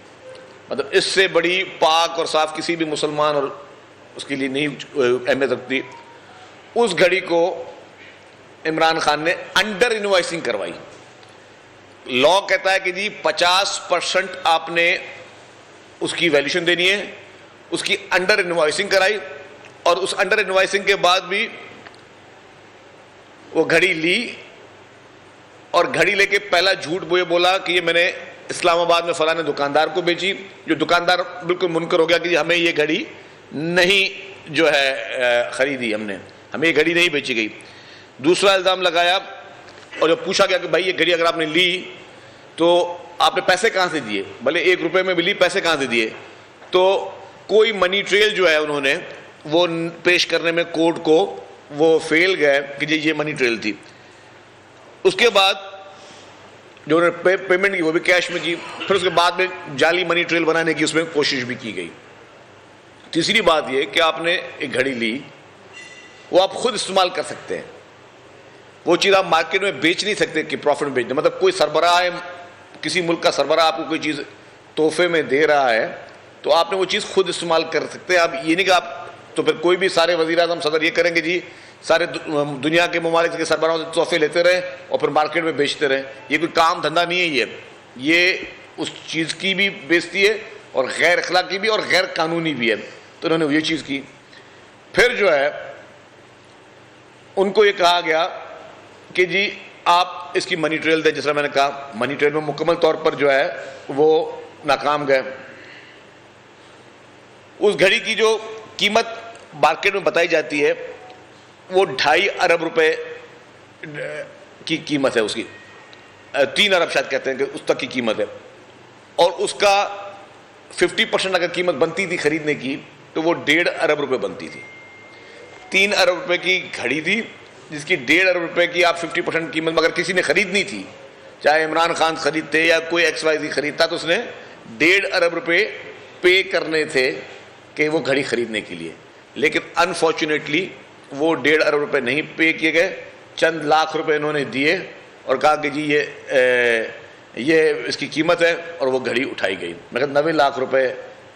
मतलब इससे बड़ी पाक और साफ किसी भी मुसलमान और उसके लिए नहीं अहमियत रखती। उस घड़ी को इमरान खान ने अंडर इनवॉइसिंग करवाई। लॉ कहता है कि जी 50% आपने उसकी वैल्यूशन देनी है, उसकी अंडर इनवॉइसिंग कराई और उस अंडर इनवॉइसिंग के बाद भी वो घड़ी ली और घड़ी लेके पहला झूठ वो ये बोला कि ये मैंने इस्लामाबाद में फलाने दुकानदार को बेची, जो दुकानदार बिल्कुल मुनकर हो गया कि हमें ये घड़ी नहीं जो है खरीदी, हमें ये घड़ी नहीं बेची गई। दूसरा इल्ज़ाम लगाया और जब पूछा गया कि भाई ये घड़ी अगर आपने ली तो आपने पैसे कहाँ से दिए, भले 1 रुपये में भी ली, पैसे कहाँ से दिए? तो कोई मनी ट्रेल जो है उन्होंने वो पेश करने में कोर्ट को वो फेल गए कि जी ये मनी ट्रेल थी। उसके बाद जो उन्होंने पेमेंट की वो भी कैश में की, फिर उसके बाद में जाली मनी ट्रेल बनाने की उसमें कोशिश भी की गई। तीसरी बात ये कि आपने एक घड़ी ली, वो आप खुद इस्तेमाल कर सकते हैं, वो चीज़ आप मार्केट में बेच नहीं सकते कि प्रॉफिट में बेचना। मतलब कोई सरबराह है, किसी मुल्क का सरबराह आपको कोई चीज़ तोहफे में दे रहा है तो आपने वो चीज़ खुद इस्तेमाल कर सकते हैं। आप ये नहीं कि आप तो फिर कोई भी सारे वज़ीर आज़म सदर ये करेंगे जी सारे दुनिया के ममालिक के सरबराहों से तोहफे लेते रहे और फिर मार्केट में बेचते रहे। ये कोई काम धंधा नहीं है, ये उस चीज़ की भी बेइज्जती है और गैर अखलाकी भी और गैर कानूनी भी है। तो उन्होंने ये चीज़ की। फिर जो है उनको ये कहा गया कि जी आप इसकी मनी ट्रेल दें। जिस तरह मैंने कहा, मनी ट्रेल में मुकम्मल तौर पर जो है वो नाकाम गए। उस घड़ी की जो कीमत मार्केट में बताई जाती है वो 2.5 अरब रुपए की कीमत है उसकी, 3 अरब शायद कहते हैं कि उस तक की कीमत है। और उसका 50% अगर कीमत बनती थी खरीदने की तो वो 1.5 अरब रुपए बनती थी। 3 अरब रुपए की घड़ी थी जिसकी 1.5 अरब रुपए की आप 50% कीमत अगर किसी ने खरीदनी थी, चाहे इमरान खान खरीदते या कोई XYZ खरीदता, तो उसने 1.5 अरब रुपए पे करने थे कि वो घड़ी खरीदने के लिए। लेकिन अनफॉर्चुनेटली वो 1.5 अरब रुपए नहीं पे किए गए, चंद लाख रुपए इन्होंने दिए और कहा कि जी ये इसकी कीमत है और वो घड़ी उठाई गई। मगर 90 लाख रुपए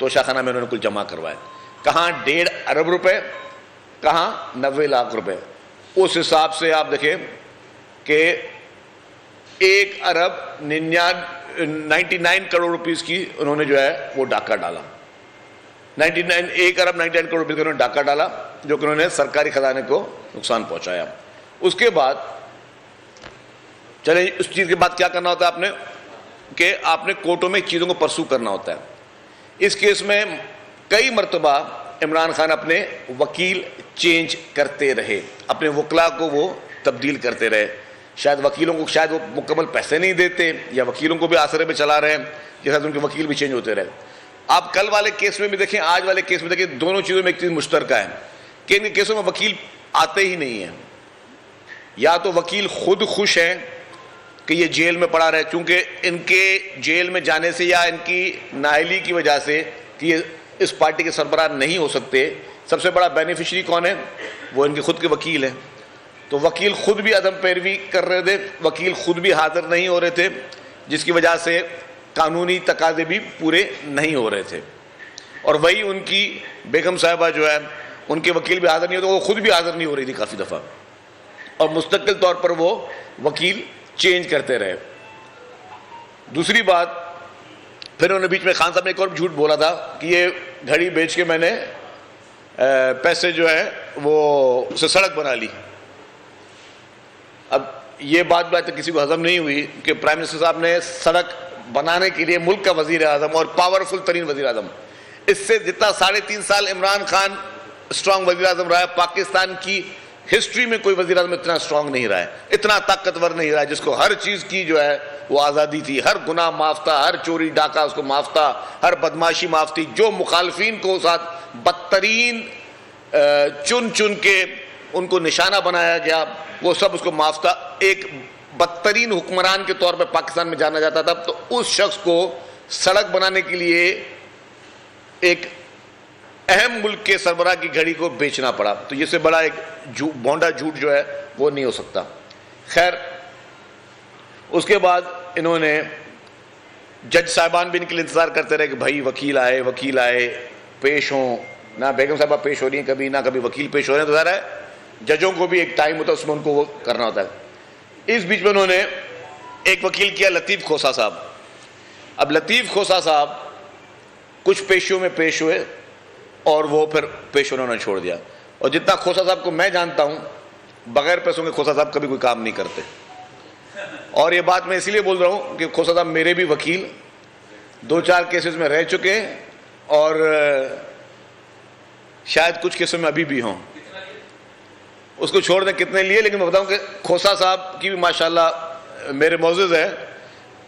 तोशाखाना में उन्होंने कुल जमा करवाए। कहाँ 1.5 अरब रुपए, कहाँ 90 लाख रुपए। उस हिसाब से आप देखें कि 1 अरब 99 करोड़ रुपीस की उन्होंने जो है वो डाका डाला। 1 अरब 99 करोड़ रुपये का उन्होंने डाका डाला जो कि उन्होंने सरकारी खजाने को नुकसान पहुंचाया। उसके बाद चले उस चीज़ के बाद क्या करना होता है आपने कि आपने कोर्टों में चीज़ों को परसू करना होता है। इस केस में कई मरतबा इमरान खान अपने वकील चेंज करते रहे, अपने वकला को वो तब्दील करते रहे। शायद वकीलों को शायद वो मुकम्मल पैसे नहीं देते या वकीलों को भी आसरे पे चला रहे हैं, जैसा उनके वकील भी चेंज होते रहे। आप कल वाले केस में भी देखें, आज वाले केस में देखें, दोनों चीज़ों में एक चीज़ मुश्तरका है कि इनके केसों में वकील आते ही नहीं हैं। या तो वकील खुद खुश हैं कि ये जेल में पड़ा रहे, चूंकि इनके जेल में जाने से या इनकी नाअहली की वजह से कि ये इस पार्टी के सरबराह नहीं हो सकते, सबसे बड़ा बेनिफिशरी कौन है? वो इनके खुद के वकील हैं। तो वकील खुद भी अदम पैरवी कर रहे थे, वकील खुद भी हाजिर नहीं हो रहे थे, जिसकी वजह से कानूनी तकाजे भी पूरे नहीं हो रहे थे। और वही उनकी बेगम साहिबा जो है, उनके वकील भी हाजिर नहीं होते, वो खुद भी हाजिर नहीं हो रही थी काफ़ी दफ़ा, और मुस्तकिल तौर पर वो वकील चेंज करते रहे। दूसरी बात, फिर उन्होंने बीच में खान साहब ने एक और झूठ बोला था कि ये घड़ी बेच के मैंने पैसे जो है वो उसे सड़क बना ली। अब ये बात तो किसी को हजम नहीं हुई कि प्राइम मिनिस्टर साहब ने सड़क बनाने के लिए मुल्क का वजीर आजम और पावरफुल तरीन वजीर आजम, इससे जितना 3.5 साल इमरान खान स्ट्रांग वजीर आजम रहा है, पाकिस्तान की हिस्ट्री में कोई वजीर आजम इतना स्ट्रांग नहीं रहा है, इतना ताकतवर नहीं रहा है, जिसको हर चीज़ की जो है वो आज़ादी थी, हर गुनाह माफ था, हर चोरी डाका उसको माफ था, हर बदमाशी माफ थी। जो मुखालफिन को साथ बदतरीन चुन चुन के उनको निशाना बनाया गया, वो सब उसको माफ था। एक बदतरीन हुक्मरान के तौर पर पाकिस्तान में जाना जाता था, तो उस शख्स को सड़क बनाने के लिए एक अहम मुल्क के सरबराह की घड़ी को बेचना पड़ा। तो ये से बड़ा एक भोंडा झूठ जो है वो नहीं हो सकता। खैर, उसके बाद इन्होंने जज साहबान भी इनके लिए इंतजार करते रहे कि भाई वकील आए पेश हों। ना बेगम साहबा पेश हो रही हैं कभी, ना कभी वकील पेश हो रहे हैं। तो ज़ाहिर है जजों को भी एक टाइम होता है, उसमें उनको वो करना होता है। इस बीच में उन्होंने एक वकील किया लतीफ़ खोसा साहब। अब लतीफ़ खोसा साहब कुछ पेशियों में पेश हुए और वो फिर पेश उन्होंने छोड़ दिया। और जितना खोसा साहब को मैं जानता हूं, बगैर पैसों के खोसा साहब कभी कोई काम नहीं करते। और ये बात मैं इसलिए बोल रहा हूं कि खोसा साहब मेरे भी वकील 2-4 केसेस में रह चुके हैं और शायद कुछ केसों में अभी भी हों। उसको छोड़ दें कितने लिए, लेकिन मैं बताऊं कि खोसा साहब की भी माशाल्लाह मेरे मौजूद है,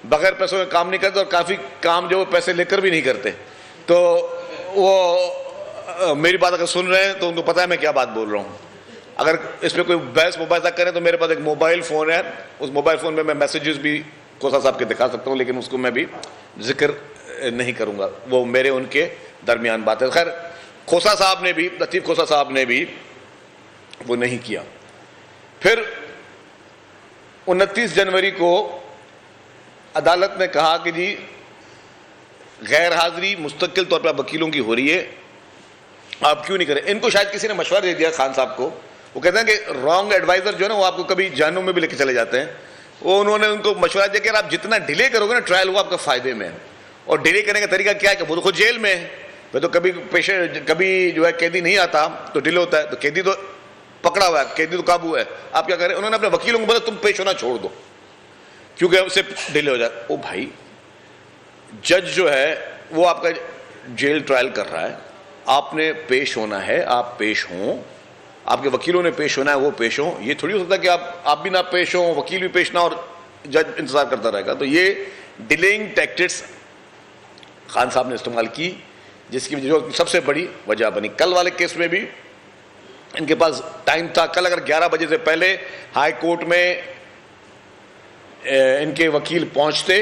बगैर पैसों के काम नहीं करते और काफ़ी काम जो वो पैसे लेकर भी नहीं करते। तो वो मेरी बात अगर सुन रहे हैं तो उनको पता है मैं क्या बात बोल रहा हूँ। अगर इस पर कोई बहस मुबाहिसा करें तो मेरे पास एक मोबाइल फ़ोन है, उस मोबाइल फ़ोन में मैं मैसेजेस भी खोसा साहब के दिखा सकता हूँ, लेकिन उसको मैं भी जिक्र नहीं करूँगा, वो मेरे उनके दरमियान बात है। खैर खोसा साहब ने भी, लतीफ़ खोसा साहब ने भी वो नहीं किया। फिर 29 जनवरी को अदालत ने कहा कि जी गैर हाजिरी मुस्तकिल तौर पर वकीलों की हो रही है, आप क्यों नहीं करें। इनको शायद किसी ने मशवरा दे दिया खान साहब को। वो कहते हैं कि रॉन्ग एडवाइजर जो है ना वो आपको कभी जहन्नुम में भी लेके चले जाते हैं। वो उन्होंने उनको मशवरा दिया कि आप जितना डिले करोगे ना ट्रायल वो आपका फायदे में है। और डिले करने का तरीका क्या है कि वो तो खुद जेल में है, वे तो कभी जो है कैदी नहीं आता तो डिले होता है। तो कैदी तो पकड़ा हुआ है, कैदी तो काबू है, आप क्या करें। उन्होंने अपने वकीलों को बोला तुम पेश होना छोड़ दो क्योंकि उससे डिले हो जाए। ओ भाई, जज जो है वो आपका जेल ट्रायल कर रहा है, आपने पेश होना है, आप पेश हों, आपके वकीलों ने पेश होना है, वो पेश हों। ये थोड़ी हो सकता कि आप भी ना पेश हों, वकील भी पेश ना और जज इंतजार करता रहेगा। तो ये डिलेइंग टैक्टिक्स खान साहब ने इस्तेमाल की, जिसकी जो सबसे बड़ी वजह बनी। कल वाले केस में भी इनके पास टाइम था। कल अगर 11 बजे से पहले हाई कोर्ट में इनके वकील पहुंचते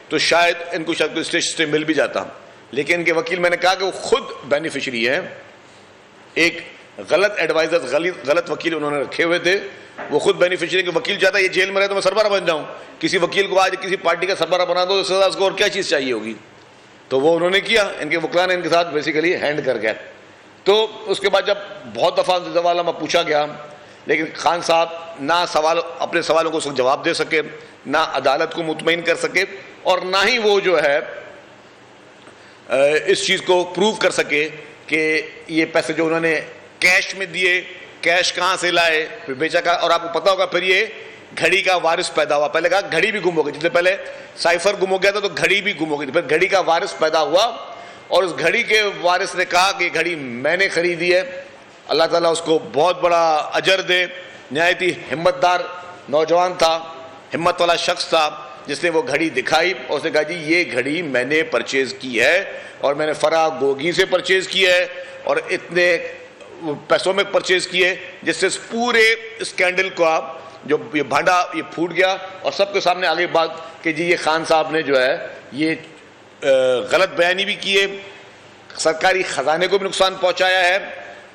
तो शायद इनको कोई स्टे मिल भी जाता, लेकिन इनके वकील, मैंने कहा कि वो खुद बेनिफिशियरी हैं। एक गलत एडवाइजर, गलत वकील उन्होंने रखे हुए थे, वो खुद बेनिफिशियरी के वकील चाहता है ये जेल में रहे तो मैं सरबराह बन जाऊं। किसी वकील को आज किसी पार्टी का सरबराह बना दो तो सजा उसको और क्या चीज़ चाहिए होगी। तो वो उन्होंने किया, इनके वकील ने इनके साथ बेसिकली हैंड कर गया। तो उसके बाद जब बहुत दफ़ा सवाल में पूछा गया, लेकिन खान साहब ना अपने सवालों को उसको जवाब दे सके, ना अदालत को मुतमईन कर सके, और ना ही वो जो है इस चीज़ को प्रूव कर सके कि ये पैसे जो उन्होंने कैश में दिए, कैश कहाँ से लाए, फिर बेचा का। और आपको पता होगा फिर ये घड़ी का वारिस पैदा हुआ। पहले कहा घड़ी भी गुम हो गई, जिससे पहले साइफर गुम हो गया था तो घड़ी भी गुम हो गई थी। फिर घड़ी का वारिस पैदा हुआ और उस घड़ी के वारिस ने कहा कि घड़ी मैंने खरीदी है, अल्लाह ताला उसको बहुत बड़ा अजर दे। नहायत ही हिम्मतदार नौजवान था, हिम्मत वाला शख्स था, जिसने वो घड़ी दिखाई और उसने कहा जी ये घड़ी मैंने परचेज की है और मैंने फराह गोगी से परचेज की है और इतने पैसों में परचेज की है, जिससे इस पूरे स्कैंडल को आप जो ये भांडा ये फूट गया और सबके सामने आगे बात कि जी ये खान साहब ने जो है ये गलत बयानी भी की है, सरकारी खजाने को भी नुकसान पहुंचाया है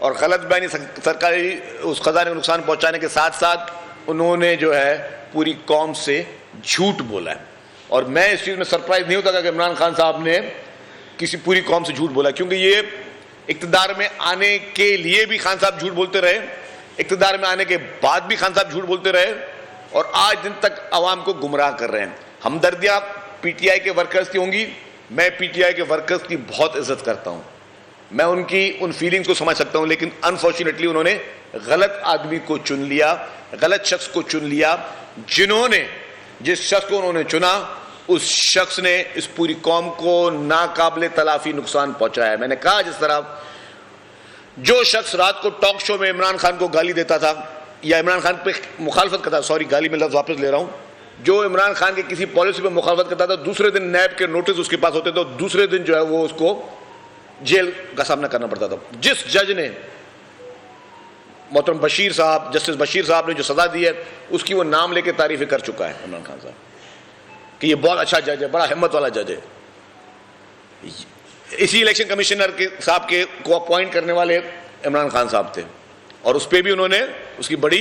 और गलत बयानी सरकारी उस खजाने को नुकसान पहुंचाने के साथ साथ उन्होंने जो है पूरी कौम से झूठ बोला है। और मैं इस चीज़ में सरप्राइज नहीं होता कि इमरान खान साहब ने किसी पूरी कौम से झूठ बोला, क्योंकि ये इक़्तिदार में आने के लिए भी खान साहब झूठ बोलते रहे, इक़्तिदार में आने के बाद भी खान साहब झूठ बोलते रहे और आज दिन तक आवाम को गुमराह कर रहे हैं। हमदर्दियाँ पीटीआई के वर्कर्स की होंगी, मैं पीटीआई के वर्कर्स की बहुत इज्जत करता हूँ, मैं उनकी उन फीलिंग्स को समझ सकता हूँ, लेकिन अनफॉर्चुनेटली उन्होंने गलत आदमी को चुन लिया, गलत शख्स को चुन लिया। जिस शख्स को उन्होंने चुना उस शख्स ने इस पूरी कौम को नाकाबिले तलाफी नुकसान पहुंचाया है। मैंने कहा जिस तरह जो शख्स रात को टॉक शो में इमरान खान को गाली देता था या इमरान खान पे मुखालफत करता, सॉरी गाली में लफ्ज़ वापस ले रहा हूं, जो इमरान खान की किसी पॉलिसी पे मुखालफत करता था, दूसरे दिन नैब के नोटिस उसके पास होते तो दूसरे दिन जो है वो उसको जेल का सामना करना पड़ता था। जिस जज ने मोहतरम बशीर साहब, जस्टिस बशीर साहब ने जो सजा दी है उसकी वो नाम लेके तारीफें कर चुका है इमरान खान साहब कि ये बहुत अच्छा जज है, बड़ा हिम्मत वाला जज है। इसी इलेक्शन कमिश्नर के साहब के को अपॉइंट करने वाले इमरान खान साहब थे और उस पर भी उन्होंने उसकी बड़ी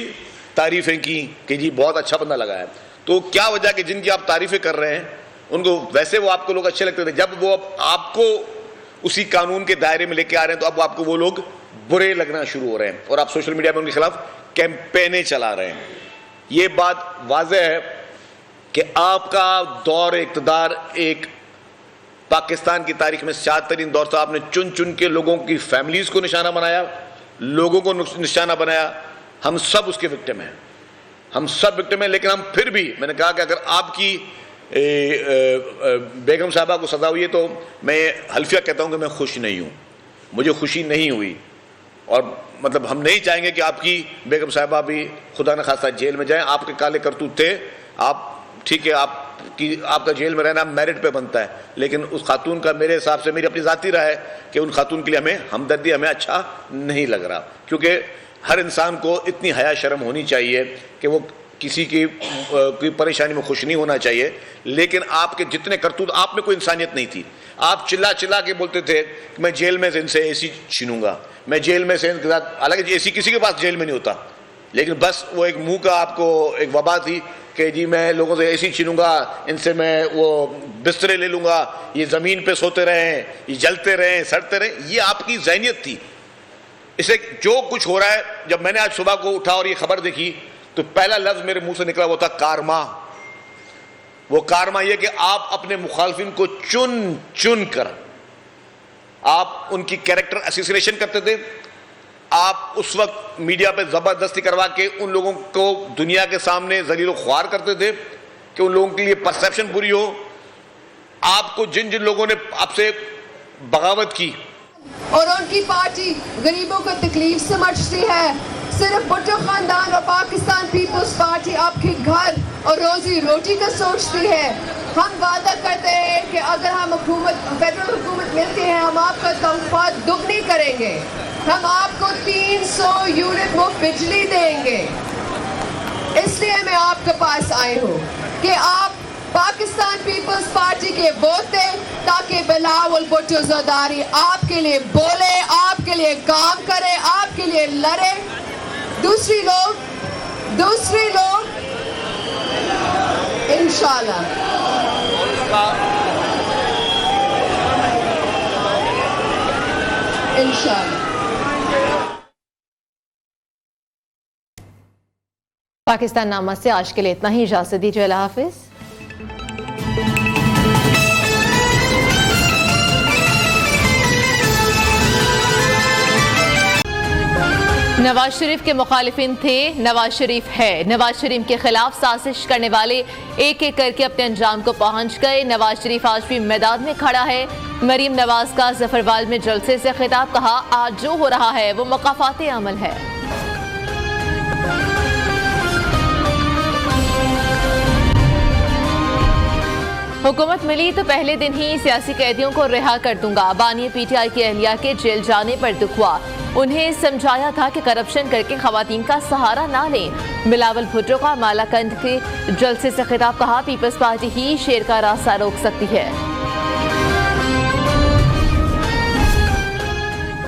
तारीफें की कि जी बहुत अच्छा बंदा लगा है। तो क्या वजह कि जिनकी आप तारीफें कर रहे हैं उनको वैसे वो आपको लोग अच्छे लगते थे, जब वो आपको उसी कानून के दायरे में लेके आ रहे हैं तो अब आपको वो लोग बुरे लगना शुरू हो रहे हैं और आप सोशल मीडिया में उनके खिलाफ कैंपेनें चला रहे हैं। ये बात वाज़ेह है कि आपका दौर इक़्तिदार एक पाकिस्तान की तारीख में शादतरीन दौर था। आपने चुन चुन के लोगों की फैमिलीज को निशाना बनाया, लोगों को निशाना बनाया। हम सब उसके विक्टिम हैं, हम सब विक्टिम हैं। लेकिन हम फिर भी, मैंने कहा कि अगर आपकी बेगम साहबा को सजा हुई है तो मैं हल्फिया कहता हूं कि मैं खुश नहीं हूं, मुझे खुशी नहीं हुई। और मतलब हम नहीं चाहेंगे कि आपकी बेगम साहबा भी खुदा न खास्ता जेल में जाएं। आपके काले करतूत थे, आप ठीक है, आपका जेल में रहना मेरिट पे बनता है, लेकिन उस खातून का मेरे हिसाब से, मेरी अपनी ज़ाती राय है कि उन खातून के लिए हमें हमदर्दी, हमें अच्छा नहीं लग रहा। क्योंकि हर इंसान को इतनी हया शर्म होनी चाहिए कि वो किसी की परेशानी में खुश नहीं होना चाहिए। लेकिन आपके जितने करतूत, आप में कोई इंसानियत नहीं थी। आप चिल्ला चिल्ला के बोलते थे कि मैं जेल में से इनसे एसी छीनूंगा, मैं जेल में से इनके साथ, हालांकि एसी किसी के पास जेल में नहीं होता, लेकिन बस वो एक मुंह का आपको एक वबा थी कि जी मैं लोगों से एसी छीनूंगा, इनसे मैं वो बिस्तरे ले लूंगा, ये ज़मीन पे सोते रहें, ये जलते रहें, सड़ते रहें। ये आपकी ज़हनियत थी। इसे जो कुछ हो रहा है, जब मैंने आज सुबह को उठा और ये खबर देखी तो पहला लफ्ज़ मेरे मुंह से निकला वो था कारमा। वो कारमा ये कि आप अपने मुखालफिन को चुन चुन कर आप उनकी कैरेक्टर असोसिएशन करते थे। आप उस वक्त मीडिया पे ज़बरदस्ती करवा के उन लोगों को दुनिया के सामने जलील ख्वार करते थे कि उन लोगों के लिए परसेप्शन बुरी हो। आपको जिन जिन लोगों ने आपसे बगावत की और उनकी पार्टी गरीबों को तकलीफ समझती है, सिर्फ भुट्टो खानदान और पाकिस्तान पीपल्स पार्टी आपके घर और रोजी रोटी का सोचती है। हम वादा करते हैं कि अगर हम फेडरल हुकूमत मिलती है, हम आपका तनख्वाह दुगनी करेंगे, हम आपको 300 यूनिट मुफ्त बिजली देंगे। इसलिए मैं आपके पास आई हूँ कि आप पाकिस्तान पीपल्स पार्टी के वोट दें ताकि बिलावल भुट्टो ज़रदारी आपके लिए बोले, आपके लिए काम करे, आपके लिए लड़े। दूसरे लोग इंशाल्लाह पाकिस्तान नामा से आज के लिए इतना ही। इजाजत दीजिए, अल्लाह हाफिज। नवाज शरीफ के मुखालिफिन थे, नवाज शरीफ है। नवाज शरीफ के खिलाफ साजिश करने वाले एक एक करके अपने अंजाम को पहुंच गए। नवाज शरीफ आज भी मैदान में खड़ा है। मरीम नवाज का जफरवाल में जलसे से खिताब, कहा आज जो हो रहा है वो मकाफाते अमल है। हुकूमत मिली तो पहले दिन ही सियासी कैदियों को रिहा कर दूंगा। बानी पीटीआई की अहलिया के जेल जाने पर दुख हुआ। उन्हें समझाया था कि करप्शन करके खवातीन का सहारा ना लें। बिलावल भुट्टो का मालाकंड के जलसे से खिताब, कहा पीपल्स पार्टी ही शेर का रास्ता रोक सकती है।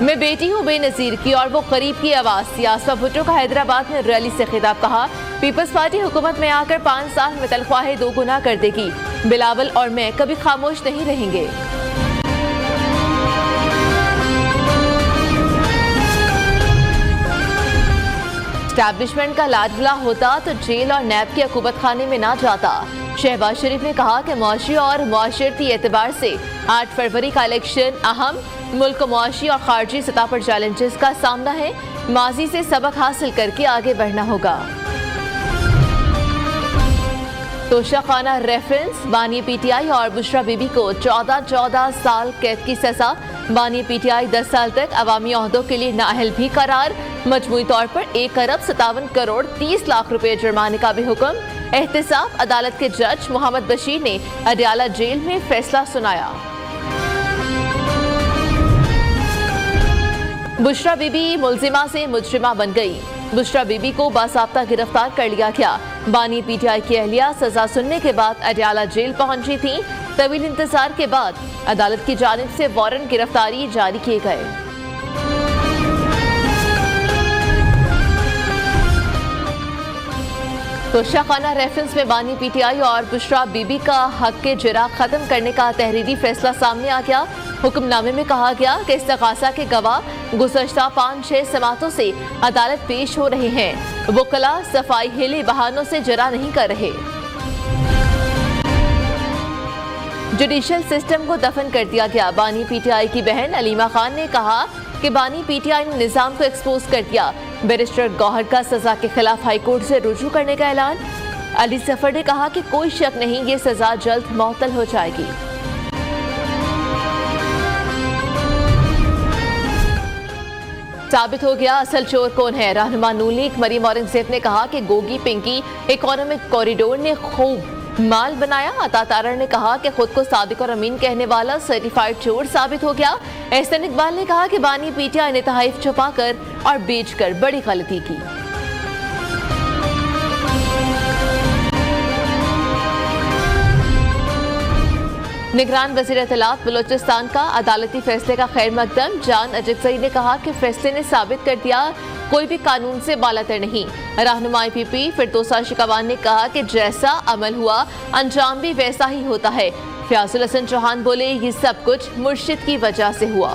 मैं बेटी हूँ बेनजीर की और वो करीब की आवाज। यासवा भुट्टो का हैदराबाद में रैली से खिताब, कहा पीपल्स पार्टी हुकूमत में आकर 5 साल में तनख्वाहें 2 गुना कर देगी। बिलावल और मैं कभी खामोश नहीं रहेंगे। एस्टैब्लिशमेंट का लाडला होता तो जेल और नैब की अकूबत खाने में ना जाता। शहबाज शरीफ ने कहा कि मुआशी और मुआशरती एतबार से 8 फरवरी का इलेक्शन अहम। मुल्क को मुआशी और खारजी सतह पर चैलेंजेस का सामना है। माजी से सबक हासिल करके आगे बढ़ना होगा। तोशाखाना रेफरेंस, बानी पीटीआई और बुशरा बीबी को 14 साल कैद की सजा। बानी पीटीआई 10 साल तक अवामी ओहदों के लिए नाअहल भी करार। मजमूई तौर पर 1 अरब 57 करोड़ 30 लाख रुपए जुर्माने का भी हुक्म। एहतिसाब, अदालत के जज मोहम्मद बशीर ने अडयाला जेल में फैसला सुनाया। बुशरा बीबी मुलजिमा से मुजरिमा बन गई। बुशरा बीबी को बासाब्ता गिरफ्तार कर लिया गया। बानी पीटीआई की अहलिया सजा सुनने के बाद अडयाला जेल पहुंची थी। तवील इंतजार के बाद अदालत की जानिब से वारंट गिरफ्तारी जारी किए गए। तोशाखाना रेफरेंस में बानी पीटीआई और बुशरा बीबी का हक के जरा खत्म करने का तहरीरी फैसला सामने आ गया। हुक्मनामे में कहा गया कि इस्तगासा के गवाह गुज़श्ता 5-6 समातों से अदालत पेश हो रहे हैं। वकला सफाई हिले बहानों से जरा नहीं कर रहे। जुडिशल सिस्टम को दफन कर दिया गया। बानी पीटीआई की बहन अलीमा खान ने कहा कि बानी पीटीआई ने निजाम को एक्सपोज कर दिया। बैरिस्टर गौहर का सजा के खिलाफ हाईकोर्ट से रुजू करने का ऐलान। अली सफर ने कहा कि कोई शक नहीं, ये सजा जल्द मुअत्तल हो जाएगी। साबित हो गया असल चोर कौन है। रहनुमा नून लीग मरीम औरंगजेब ने कहा कि गोगी पिंकी इकोनॉमिक कॉरिडोर ने खूब माल बनाया। अता तारड़ ने कहा कि खुद को सादिक और अमीन कहने वाला सर्टिफाइड चोर साबित हो गया। एहसन इकबाल ने कहा कि बानी पीटीआई ने तहरीफ छुपाकर और बेचकर बड़ी गलती की। निगरान वज़ीर इत्तलात बलोचिस्तान का अदालती फैसले का खैर मकदम। जान अजगज़ई ने कहा कि फैसले ने साबित कर दिया कोई भी कानून से बालातर नहीं। रहनुमा IPP फिरदौसा शिकावान ने कहा कि जैसा अमल हुआ अंजाम भी वैसा ही होता है। फयाजुल हसन चौहान बोले ये सब कुछ मुर्शिद की वजह से हुआ।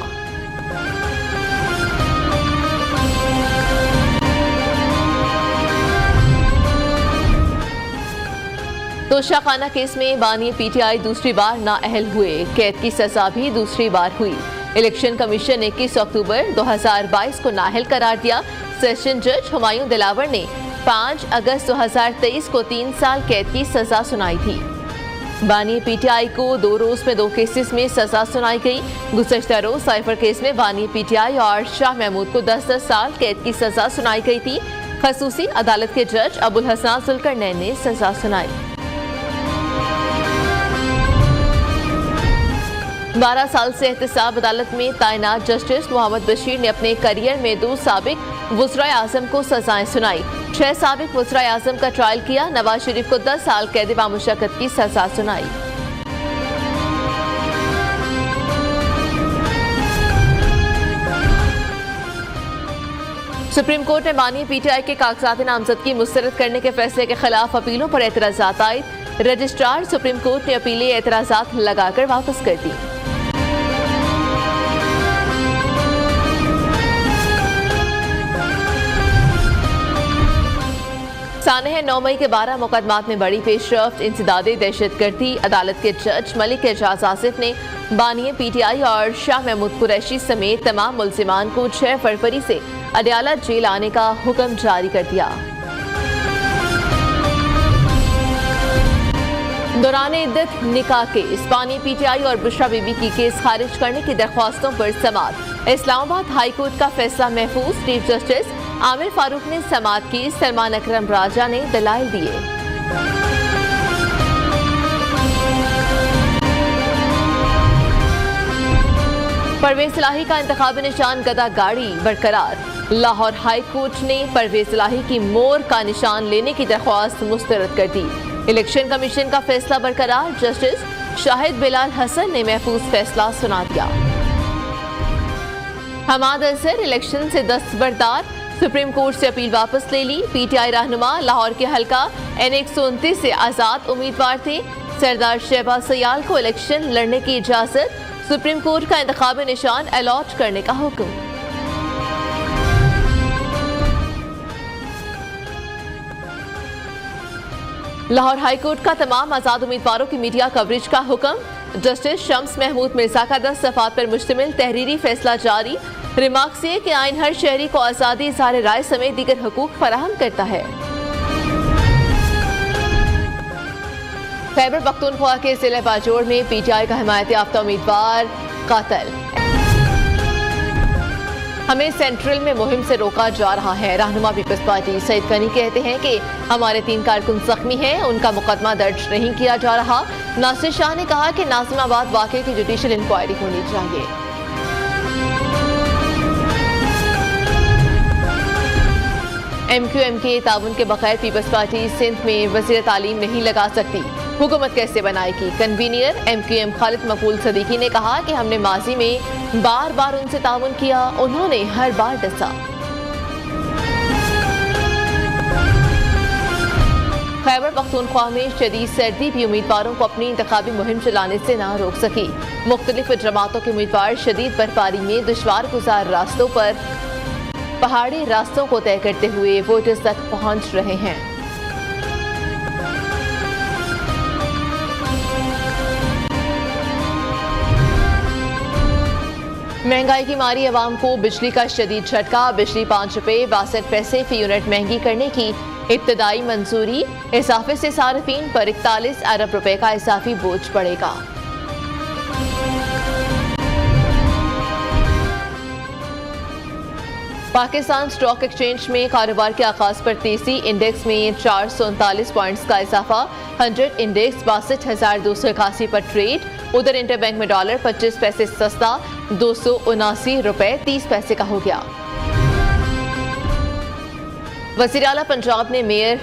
तोशाखाना केस में बानी पीटीआई दूसरी बार नाअहल हुए। कैद की सजा भी दूसरी बार हुई। इलेक्शन कमीशन ने 21 अक्टूबर 2022 को नाअहल करार दिया। सेशन जज हुमायूं दिलावर ने 5 अगस्त 2023 को 3 साल कैद की सजा सुनाई थी। बानी पीटीआई को 2 रोज में 2 केसेस में सजा सुनाई गई। गुज़श्ता रोज साइफर केस में बानी पीटीआई और शाह महमूद को 10-10 साल कैद की सजा सुनाई गई थी। खसूसी अदालत के जज अबुल हसन जुल्करनैन ने सजा सुनाई। 12 साल से एहतसाब अदालत में तैनात जस्टिस मोहम्मद बशीर ने अपने करियर में 2 साबिक वज़राए आज़म को सजाएं सुनाई। 6 साबिक वज़राए आज़म का ट्रायल किया। नवाज शरीफ को 10 साल कैद बामुशक्कत की सजा सुनाई। सुप्रीम कोर्ट ने बानी पीटीआई के कागजात नामजदगी मुस्तरद करने के फैसले के खिलाफ अपीलों पर एतराज़ात आए। रजिस्ट्रार सुप्रीम कोर्ट ने अपीलें एतराज़ात लगाकर वापस कर दी। सानह 9 मई के 12 मुकदमात में बड़ी पेशरफ्त। इंसदादे दहशतगर्दी अदालत के जज मलिक एजाज आसिफ ने बानी पीटीआई और शाह महमूद कुरैशी समेत तमाम मुल्जिमान को 6 फरवरी से अडयाला जेल आने का हुक्म जारी कर दिया। दौरान इद्दत निकाह केस। बानी पीटीआई और बुशरा बीबी की केस खारिज करने की दरख्वास्तों पर समाअत। इस्लामाबाद हाई कोर्ट का फैसला महफूज। चीफ जस्टिस आमिर फारूक ने समाअत की। सलमान अकरम राजा ने दलाइल दिए। परवेज इलाही का इंतखाबी निशान गदा गाड़ी बरकरार। लाहौर हाई कोर्ट ने परवेज इलाही की मोर का निशान लेने की दरख्वास्त मुस्तरद कर दी। इलेक्शन कमीशन का फैसला बरकरार। जस्टिस शाहिद बिलाल हसन ने महफूज फैसला सुना दिया। हमाद अजहर इलेक्शन से दस्तबरदार। सुप्रीम कोर्ट से अपील वापस ले ली। पीटीआई रहनुमा लाहौर के हल्का N129 से आजाद उम्मीदवार थे। सरदार शहबाज सयाल को इलेक्शन लड़ने की इजाजत। सुप्रीम कोर्ट का इंतखाबी निशान अलॉट करने का हुक्म। लाहौर हाईकोर्ट का तमाम आजाद उम्मीदवारों की मीडिया कवरेज का हुक्म। जस्टिस शम्स महमूद मिर्जा का 10 सफ़ात पर मुश्तमिल तहरीरी फैसला जारी। रिमार्क्स ये कि आइन हर शहरी को आज़ादी इज़हार राय समेत दीगर हुकूक फराहम करता है। खैबर पख्तूनख्वा के जिले बाजोड़ में पीटीआई का हिमायत याफ्ता उम्मीदवार कातल। हमें सेंट्रल में मुहिम से रोका जा रहा है। रहनुमा पीपल्स पार्टी सईद गनी कहते हैं कि हमारे 3 कारकुन जख्मी हैं, उनका मुकदमा दर्ज नहीं किया जा रहा। नासिर शाह ने कहा कि नाज़िमाबाद वाक़े की जुडिशल इंक्वायरी होनी चाहिए। MQM के ताउन के बगैर पीपल्स पार्टी सिंध में वज़ीर तालीम नहीं लगा सकती। हुकूमत कैसे बनाएगी? कन्वीनियर MQM खालिद मकबूल सदीकी ने कहा कि हमने माजी में बार बार उनसे ताउन किया, उन्होंने हर बार डसा। खैबर पख्तूनख्वा में शदीद सर्दी भी उम्मीदवारों को अपनी इंतखाबी मुहिम चलाने से ना रोक सकी। मुख्तलिफ जमातों के उम्मीदवार शदीद बर्फबारी में दुश्वार गुजार रास्तों पर पहाड़ी रास्तों को तय करते हुए वोटर्स तक पहुंच रहे हैं। महंगाई की मारी अवाम को बिजली का शदीद झटका। बिजली 5 रुपये 62 पैसे फी यूनिट महंगी करने की इब्तदाई मंजूरी। इजाफे से सार्फिन पर 41 अरब रुपए का इजाफी बोझ पड़ेगा। पाकिस्तान स्टॉक एक्सचेंज में कारोबार के आगाज पर तेजी। इंडेक्स में 439 पॉइंट्स का इजाफा। 100 इंडेक्स 62,281 पर ट्रेड। उधर इंटरबैंक में डॉलर 25 पैसे सस्ता 279 रुपए 30 पैसे का हो गया। वज़ीर आला पंजाब ने मेयर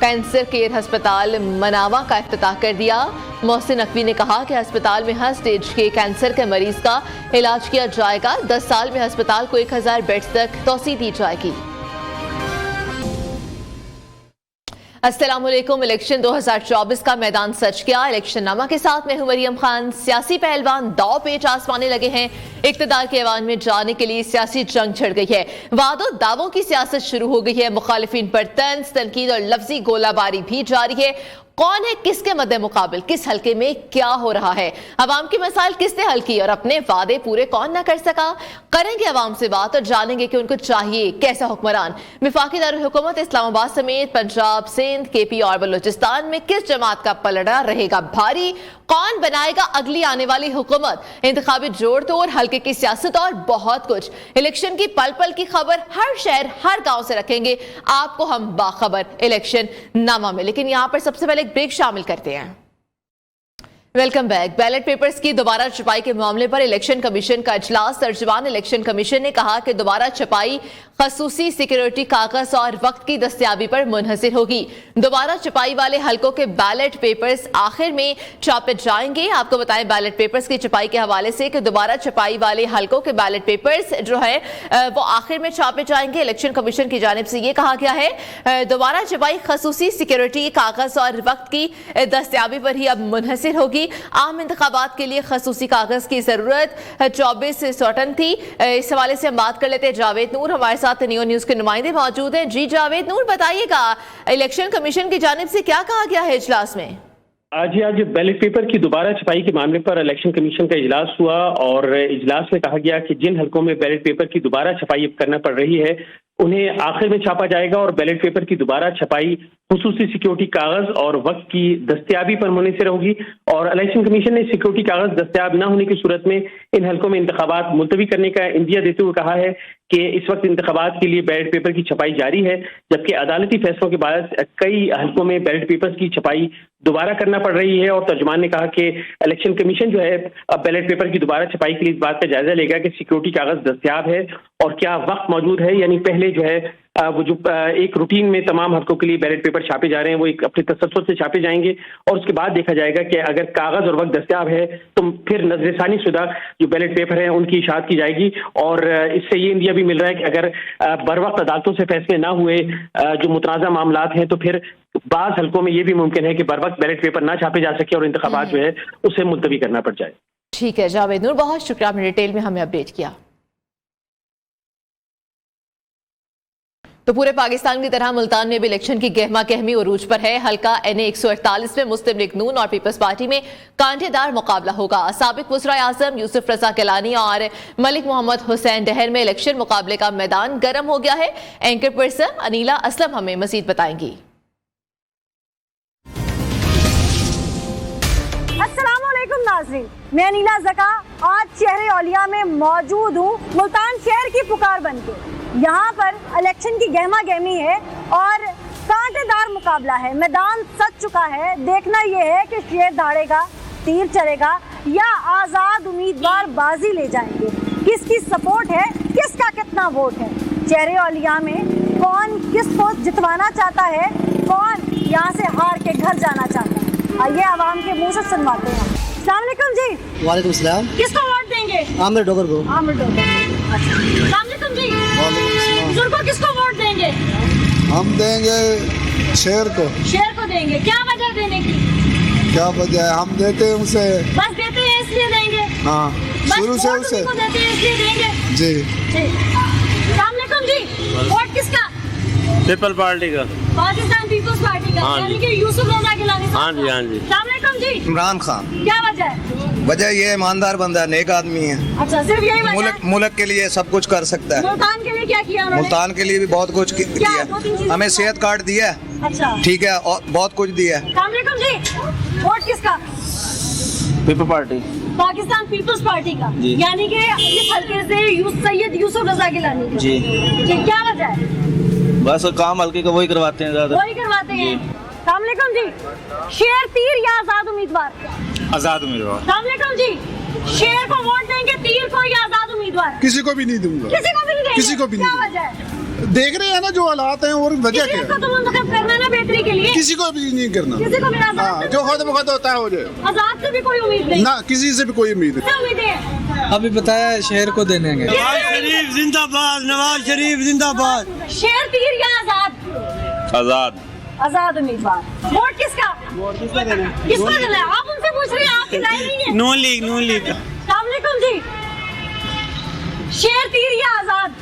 कैंसर केयर अस्पताल मनावा का इफ्तिताह कर दिया। मोहसिन नकवी ने कहा कि अस्पताल में हर स्टेज के कैंसर के मरीज का इलाज किया जाएगा। 10 साल में अस्पताल को 1000 बेड्स तक तोसी दी जाएगी। अस्सलामुअलैकुम। इलेक्शन 2024 का मैदान सज गया। इलेक्शन नामा के साथ मैं हूं मरियम खान। सियासी पहलवान दाव पेच आजमाने लगे हैं। इक्तदार के ऐवान में जाने के लिए सियासी जंग छिड़ गई है। वादों दावों की सियासत शुरू हो गई है। मुखालिफिन पर तंज तनकीद और लफ्जी गोलाबारी भी जारी है। कौन है किसके मद्दे मुकाबिल, किस हल्के में क्या हो रहा है, अवाम की मसाइल किसने हल की और अपने वादे पूरे कौन ना कर सका। करेंगे अवाम से बात और जानेंगे कि उनको चाहिए कैसा हुक्मरान। वफाकी दारुल हुकूमत इस्लामाबाद समेत पंजाब, सिंध, केपी और बलूचिस्तान में किस जमात का पलड़ा रहेगा भारी। कौन बनाएगा अगली आने वाली हुकूमत। इंतखाबी जोड़ तोड़, हल्के की सियासत और बहुत कुछ। इलेक्शन की पल पल की खबर हर शहर हर गांव से रखेंगे आपको हम बाखबर इलेक्शन नामा में। लेकिन यहां पर सबसे पहले ब्रेक शामिल करते हैं। Welcome back. बैलेट पेपर्स की दोबारा छपाई के मामले पर इलेक्शन कमीशन का इजलास। तर्जुमान इलेक्शन कमीशन ने कहा कि दोबारा छपाई खसूसी सिक्योरिटी कागज और वक्त की दस्तयाबी पर मुनहसिर होगी। दोबारा छपाई वाले हलकों के बैलेट पेपर्स आखिर में छापे जाएंगे। आपको बताएं बैलेट पेपर्स की छपाई के हवाले से कि दोबारा छपाई वाले हलकों के बैलेट पेपर्स जो है वो आखिर में छापे जाएंगे। इलेक्शन कमीशन की जानिब से ये कहा गया है दोबारा छपाई खसूसी सिक्योरिटी कागज और वक्त की दस्तयाबी पर ही अब मुनहसिर होगी। आम इंतखाबात के लिए खसूसी कागज की जरूरत 24 सौटन थी। इस हवाले से हम बात कर लेते हैं। जावेद नूर हमारे साथ नियो न्यूज के नुमाइंदे मौजूद हैं। जी जावेद नूर, बताइएगा इलेक्शन कमीशन की जानिब से क्या कहा गया है इजलास में। आज बैलेट पेपर की दोबारा छपाई के मामले पर इलेक्शन कमीशन का इजलास हुआ और इजलास में कहा गया कि जिन हलकों में बैलेट पेपर की दोबारा छपाई अब करना पड़ रही है उन्हें आखिर में छापा जाएगा और बैलेट पेपर की दोबारा छपाई खुसूसी सिक्योरिटी कागज और वक्त की दस्तयाबी पर मुनहसिर होगी। और इलेक्शन कमीशन ने सिक्योरिटी कागज दस्तयाब न होने की सूरत में इन हलकों में इंतखाबात मुलतवी करने का इंदिया देते हुए कहा है कि इस वक्त इंतखाबात के लिए बैलेट पेपर की छपाई जारी है, जबकि अदालती फैसलों के बाद कई हलकों में बैलेट पेपर की छपाई दोबारा करना पड़ रही है। और तर्जुमान ने कहा कि इलेक्शन कमीशन जो है अब बैलेट पेपर की दोबारा छपाई के लिए इस बात का जायजा लेगा कि सिक्योरिटी कागज दस्तयाब है और क्या वक्त मौजूद है। यानी पहले जो है वो जो एक रूटीन में तमाम हलकों के लिए बैलेट पेपर छापे जा रहे हैं वो एक अपने तसल्सल से छापे जाएंगे और उसके बाद देखा जाएगा कि अगर कागज और वक्त दस्तयाब है तो फिर नजरसानी शुदा जो बैलेट पेपर है उनकी इशाअत की जाएगी। और इससे ये इंदिया भी मिल रहा है कि अगर बर वक्त अदालतों से फैसले ना हुए जो मुतनाज़ा मामलात हैं तो फिर बाज़ हलकों में ये भी मुमकिन है कि बर वक्त बैलेट पेपर ना छापे जा सके और इंतखाबात जो है उसे मुलतवी करना पड़ जाए। ठीक है जावेद नूर, बहुत शुक्रिया, आपने डिटेल में हमें अपडेट किया। तो पूरे पाकिस्तान की तरह मुल्तान में भी इलेक्शन की गहमा गहमी उरूज पर है। हल्का NA 148 में मुस्लिम लीग नून और पीपल्स पार्टी में कांटेदार मुकाबला होगा। साबिक वज़ीर आज़म यूसुफ रज़ा गिलानी और मलिक मोहम्मद हुसैन डहर में इलेक्शन मुकाबले का मैदान गर्म हो गया है। एंकर पर्सन अनीला असलम हमें मजीद बताएंगी। अस्सलामुअलैकुम नाज़रीन, मैं अनीला ज़का आज शहर औलिया में मौजूद हूँ मुल्तान शहर की पुकार बनके। यहाँ पर इलेक्शन की गहमा गहमी है और कांटेदार मुकाबला है। मैदान सज चुका है। देखना यह है कि शेर दहाड़ेगा, तीर चलेगा या आज़ाद उम्मीदवार बाजी ले जाएंगे। किसकी सपोर्ट है, किसका कितना वोट है। शहर औलिया में कौन किसको जितवाना चाहता है, कौन यहाँ से हार के घर जाना चाहता है, आइए आवाम के मुँह से सुनवाते हैं। अस्सलाम वालेकुम जी। वालेकुम सलाम। किसको वोट देंगे? आमिर डोगर को। आमिर डोगर। अस्सलाम वालेकुम जी। बुजुर्गों किसको वोट देंगे? हम देंगे शेर को। शेर को देंगे, क्या वजह देने की? क्या वजह है, हम देते हैं उसे। बस देते हैं इसलिए देंगे? हाँ, शुरू से उसे देते हैं इसलिए देंगे जी। अस्सलाम वालेकुम जी, वोट किसका? पीपल पार्टी का। पाकिस्तान पीपल्स पार्टी का, यानी कि यूसुफ रजा गिलानी साहब। हाँ जी, हाँ जी। अस्सलाम वालेकुम जी। इमरान खान। क्या वजह है? वजह ये ईमानदार बंदा है, नेक आदमी है। अच्छा, सिर्फ यही वजह है? मुल्क के लिए सब कुछ कर सकता है। मुल्तान के लिए क्या किया उन्होंने? मुल्तान के लिए भी बहुत कुछ क्या? किया, 2-3 चीजें हमें बताओ। सेहत कार्ड दिया है, अच्छा, ठीक है, और बहुत कुछ दिया है। अस्सलाम वालेकुम जी, वोट किसका? People Party. Pakistan Peoples Party का, जी। यानी कि इस हल्के से सैयद यूसुफ रजा गिलानी का। जी। जी, क्या वजह है? बस काम हल्के का वही करवाते हैं ज्यादा। वही करवाते हैं। अस्सलाम वालेकुम जी, शेर, तीर या आजाद उम्मीदवार? आजाद उम्मीदवार। अस्सलाम वालेकुम जी, शेर को वोट देंगे, तीर को या आजाद उम्मीदवार? किसी को भी नहीं दूंगा। किसी को भी नहीं देंगे? किसी को भी नहीं क्या देंगे। वजह है? देख रहे हैं ना जो हालात हैं, और वजह किसी क्या को तो मुंतखब करना ना बेहतरी के लिए। किसी को भी नहीं करना। किसी को भी आजाद हाँ, जो खुद बखुद होता है हो जाए। आजाद से भी कोई उम्मीद नहीं। ना किसी से भी कोई उम्मीद नहीं। क्या उम्मीदें हैं? अभी बताया शेर को देने के। नवाज शरीफ जिंदाबाद, नवाज शरीफ जिंदाबाद। शेर, तीर या आजाद? आजाद। आजाद उम्मीदवार। वोट किसका? किसको देना है? आप उनसे पूछ रहे हैं, आपकी राय नहीं है। नून लीग, नून लीग का। अस्सलाम वालेकुम जी, शेर, तीर या आजाद?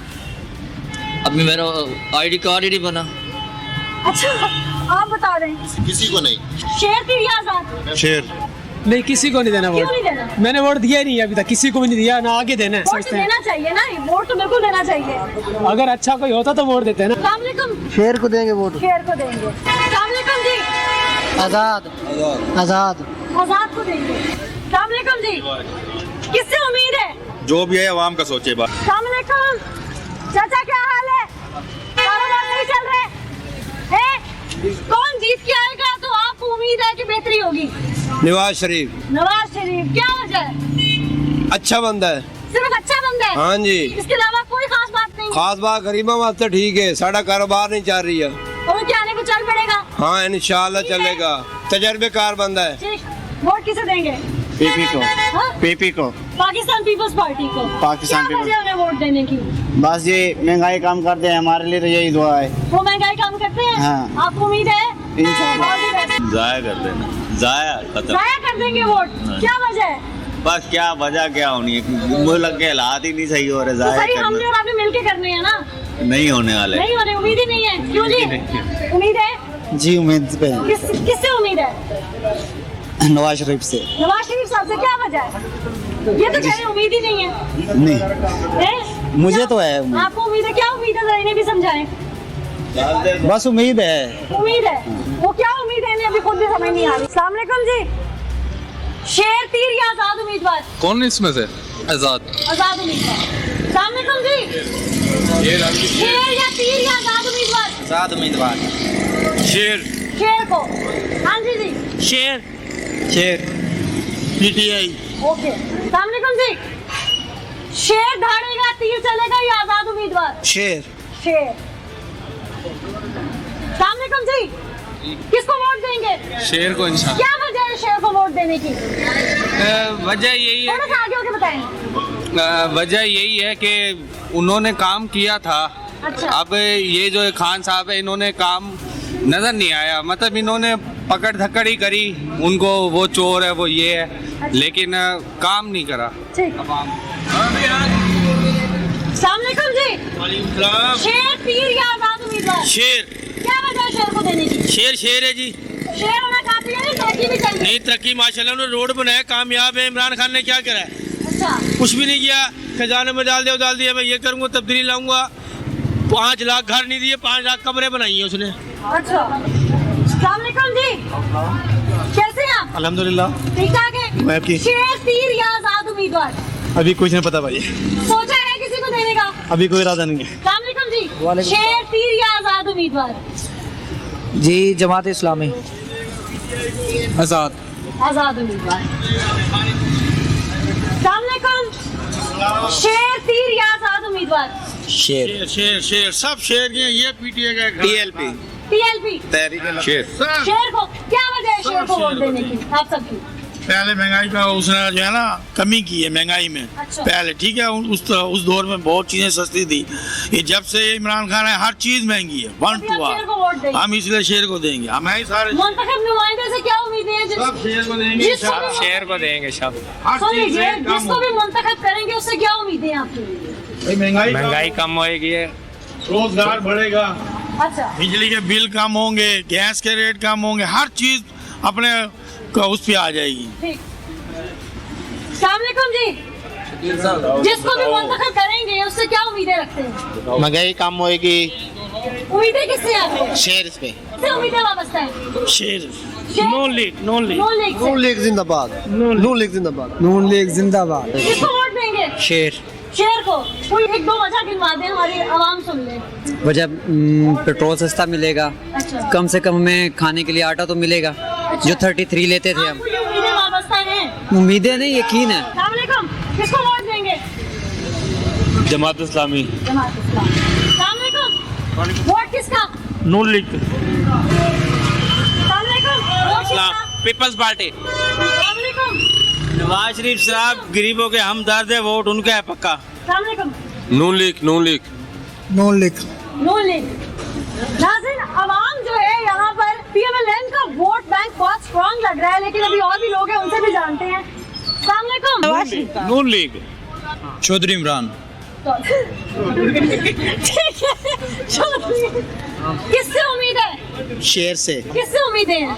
अभी मेरा आईडी कार्ड ही नहीं बना। अच्छा, आप बता दें। किसी को नहीं। शेर, तीर या आजाद? शेर। नहीं, किसी को नहीं देना क्यों वोट। नहीं देना? मैंने वोट दिया ही नहीं है अभी तक, किसी को भी नहीं दिया, ना आगे देना है। वोट सोचते हैं देना चाहिए ना, वोट तो बिल्कुल देना चाहिए। अगर अच्छा कोई होता तो वोट देते हैं ना। अस्सलाम वालेकुम। शेर को देंगे वोट। शेर को देंगे। अस्सलाम वालेकुम जी, आजाद। आजाद। आजाद को देंगे। अस्सलाम वालेकुम जी, किससे उम्मीद है? जो भी है आवाम का सोचे बात। अस्सलाम वालेकुम चाचा, क्या हाल है? कारोबार नहीं चल रहे हैं? कौन जीत के आएगा तो आपको उम्मीद है कि बेहतरी होगी? नवाज शरीफ। नवाज शरीफ। क्या वजह है? अच्छा बंदा है। सिर्फ अच्छा बंदा है? हाँ जी। इसके अलावा कोई खास बात नहीं? खास बात गरीबों वास्ते ठीक है, साड़ा कारोबार नहीं चल रही है। और क्या आने को चल पड़ेगा? हाँ, इंशाल्लाह चलेगा, तजर्बेकार बंदा है। ठीक, वोट किसे देंगे? पीपी को। हाँ? पीपी को। पाकिस्तान पीपल्स पार्टी को। पाकिस्तान क्या पीपल्स। वजह है उन्हें वोट देने की? बस ये महंगाई काम करते हैं, हमारे लिए तो यही दुआ है। वो महंगाई काम करते हैं? हाँ। आपको उम्मीद है? इंशाल्लाह। All the best। जाया कर देना, जाया खत्म। जाया कर देंगे वोट? क्या वजह है? बस क्या वजह क्या होनी है, मुल्क के हालात ही नहीं सही हो रहे, तो जाया सही हमने करना और आपने मिलके करने हैं ना? नहीं होने वाले। नहीं होने, उम्मीद ही नहीं है। क्यों जी? उम्मीद है? जी उम्मीद पे किससे उम्मीद है? नवाज शरीफ से। नवाज शरीफ साहब से। क्या वजह है? ये तो कह रहे हैं उम्मीद ही नहीं है। नहीं, है? मुझे तो है आपको उम्मीद है? क्या उम्मीद है, जरा इन्हें भी समझाएं। बस उम्मीद है। उम्मीद है? वो क्या उम्मीद है, इन्हें अभी खुद भी समझ नहीं आ रही। अस्सलाम वालेकुम जी, शेर, तीर या आजाद उम्मीदवार? कौन इसमें से? आजाद। आजाद उम्मीदवार। अस्सलाम वालेकुम जी, शेर या तीर या आजाद उम्मीदवार? आजाद उम्मीदवार। शेर। शेर को। हाँ जी जी, शेर। शेर। पीटीआई। ओके। अस्सलाम वालेकुम जी, शेर दहाड़ेगा, तीर चलेगा या आजाद उम्मीदवार? शेर। शेर। अस्सलाम वालेकुम जी, किसको वोट देंगे? शेर को इंशाल्लाह। क्या वजह है शेर को वोट देने की? वजह यही थोड़ा सा आगे होके बताएं। वजह यही है कि उन्होंने काम किया था। अच्छा। अब ये जो खान साहब है, इन्होंने काम नजर नहीं आया, मतलब इन्होंने पकड़ धक्कड़ ही करी, उनको वो चोर है, वो ये है, लेकिन काम नहीं करा। ठीक। अस्सलाम वालेकुम जी, शेर, तीर या आजाद उम्मीदवार? शेर। क्या वजह है शेर को देने की? शेर है जी। शेर होना काफी है, तरक्की भी चाहिए। नहीं, तरक्की माशाल्लाह उन्होंने रोड बनाया, कामयाब है। इमरान खान ने क्या करा है? अच्छा। कुछ भी नहीं किया, खजाने में डाल दिया, मैं ये करूँगा, तब्दीली लाऊंगा। 5 लाख घर नहीं दिए, 5 लाख कमरे बनाई है उसने। अच्छा। अस्सलाम वालेकुम जी, कैसे हैं आप? अल्हम्दुलिल्लाह। ठीक ठाक है। मैं आपकी- शेर, तीर या आजाद उम्मीदवार? अभी कुछ नहीं पता भाई, सोचा है किसी को देने का? अभी कोई इरादा नहीं है। अस्सलाम वालेकुम जी, शेर, तीर या आजाद उम्मीदवार? जी जमात इस्लामी। आजाद। आजाद उम्मीदवार। अस्सलाम वालेकुम, शेर, तीर या आजाद उम्मीदवार? शेर। शेर सब शेर के, ये पीटीए का टीएलपी। टीएलपी। तहरीक शेर। शेर को क्या वजह है शेर को वोट देने की आप सबकी? पहले महंगाई का उसने जो है ना कमी की है महंगाई में। अच्छा। पहले ठीक है, उस दौर में बहुत चीजें सस्ती थी। ये जब से इमरान खान है हर चीज महंगी है, 1 to 1। हम इसलिए शेर को देंगे, हम ही सारे मुंतखब नुमाइंदे से क्या उम्मीदें हैं? सब शेर को देंगे, शेर को देंगे सब। हर चीज रेट कम जिसको भी मुंतखब करेंगे उससे क्या उम्मीदें हैं आपकी? महंगाई कम होएगी, रोजगार बढ़ेगा, अच्छा, बिजली के बिल कम होंगे, गैस के रेट कम होंगे, हर चीज अपने उस पे आ जाएगी। ठीक। अस्सलाम वालेकुम जी, जिसको भी मुंतखब करेंगे उससे क्या उम्मीदें रखते हैं? महंगाई कम होएगी। उम्मीदें किससे आपको? शेर पे किससे उम्मीदें वाबस्ता है? शेर शेर? नून लीग नून लीग से। जिंदाबाद, नून लीग जिंदाबाद। किसको वोट देंगे? शेर। शेर को। कोई 1-2 वजह गिनवा दें, हमारी आवाम सुन ले। वजह पेट्रोल सस्ता मिलेगा, अच्छा। कम से कम हमें खाने के लिए आटा तो मिलेगा, जो 33 लेते थे हम। आपको ये उम्मीदें वाबस्ता हैं? उम्मीदें नहीं, यकीन है। अस्सलाम वालेकुम, किसको वोट देंगे? जमात इस्लामी, जमात इस्लामी। अस्सलाम वालेकुम, वोट किसका? नून लीग। अस्सलाम वालेकुम, वोट किसका? Peoples Party. अस्सलाम वालेकुम, नवाज शरीफ साहब गरीबों के हमदर्द है, वोट उनका है पक्का। अस्सलाम वालेकुम, नून लीग। नून लीग। नाज़रीन, आवाम जो है यहाँ पर PMLN का वोट बैंक बहुत स्ट्रॉन्ग लग रहा है, लेकिन अभी और भी लोग हैं, उनसे भी जानते हैं। अस्सलाम वालेकुम। नून लीग, चौधरी इमरान। ठीक है, चलो। किससे उम्मीद है? शेर से। किससे उम्मीदें हैं?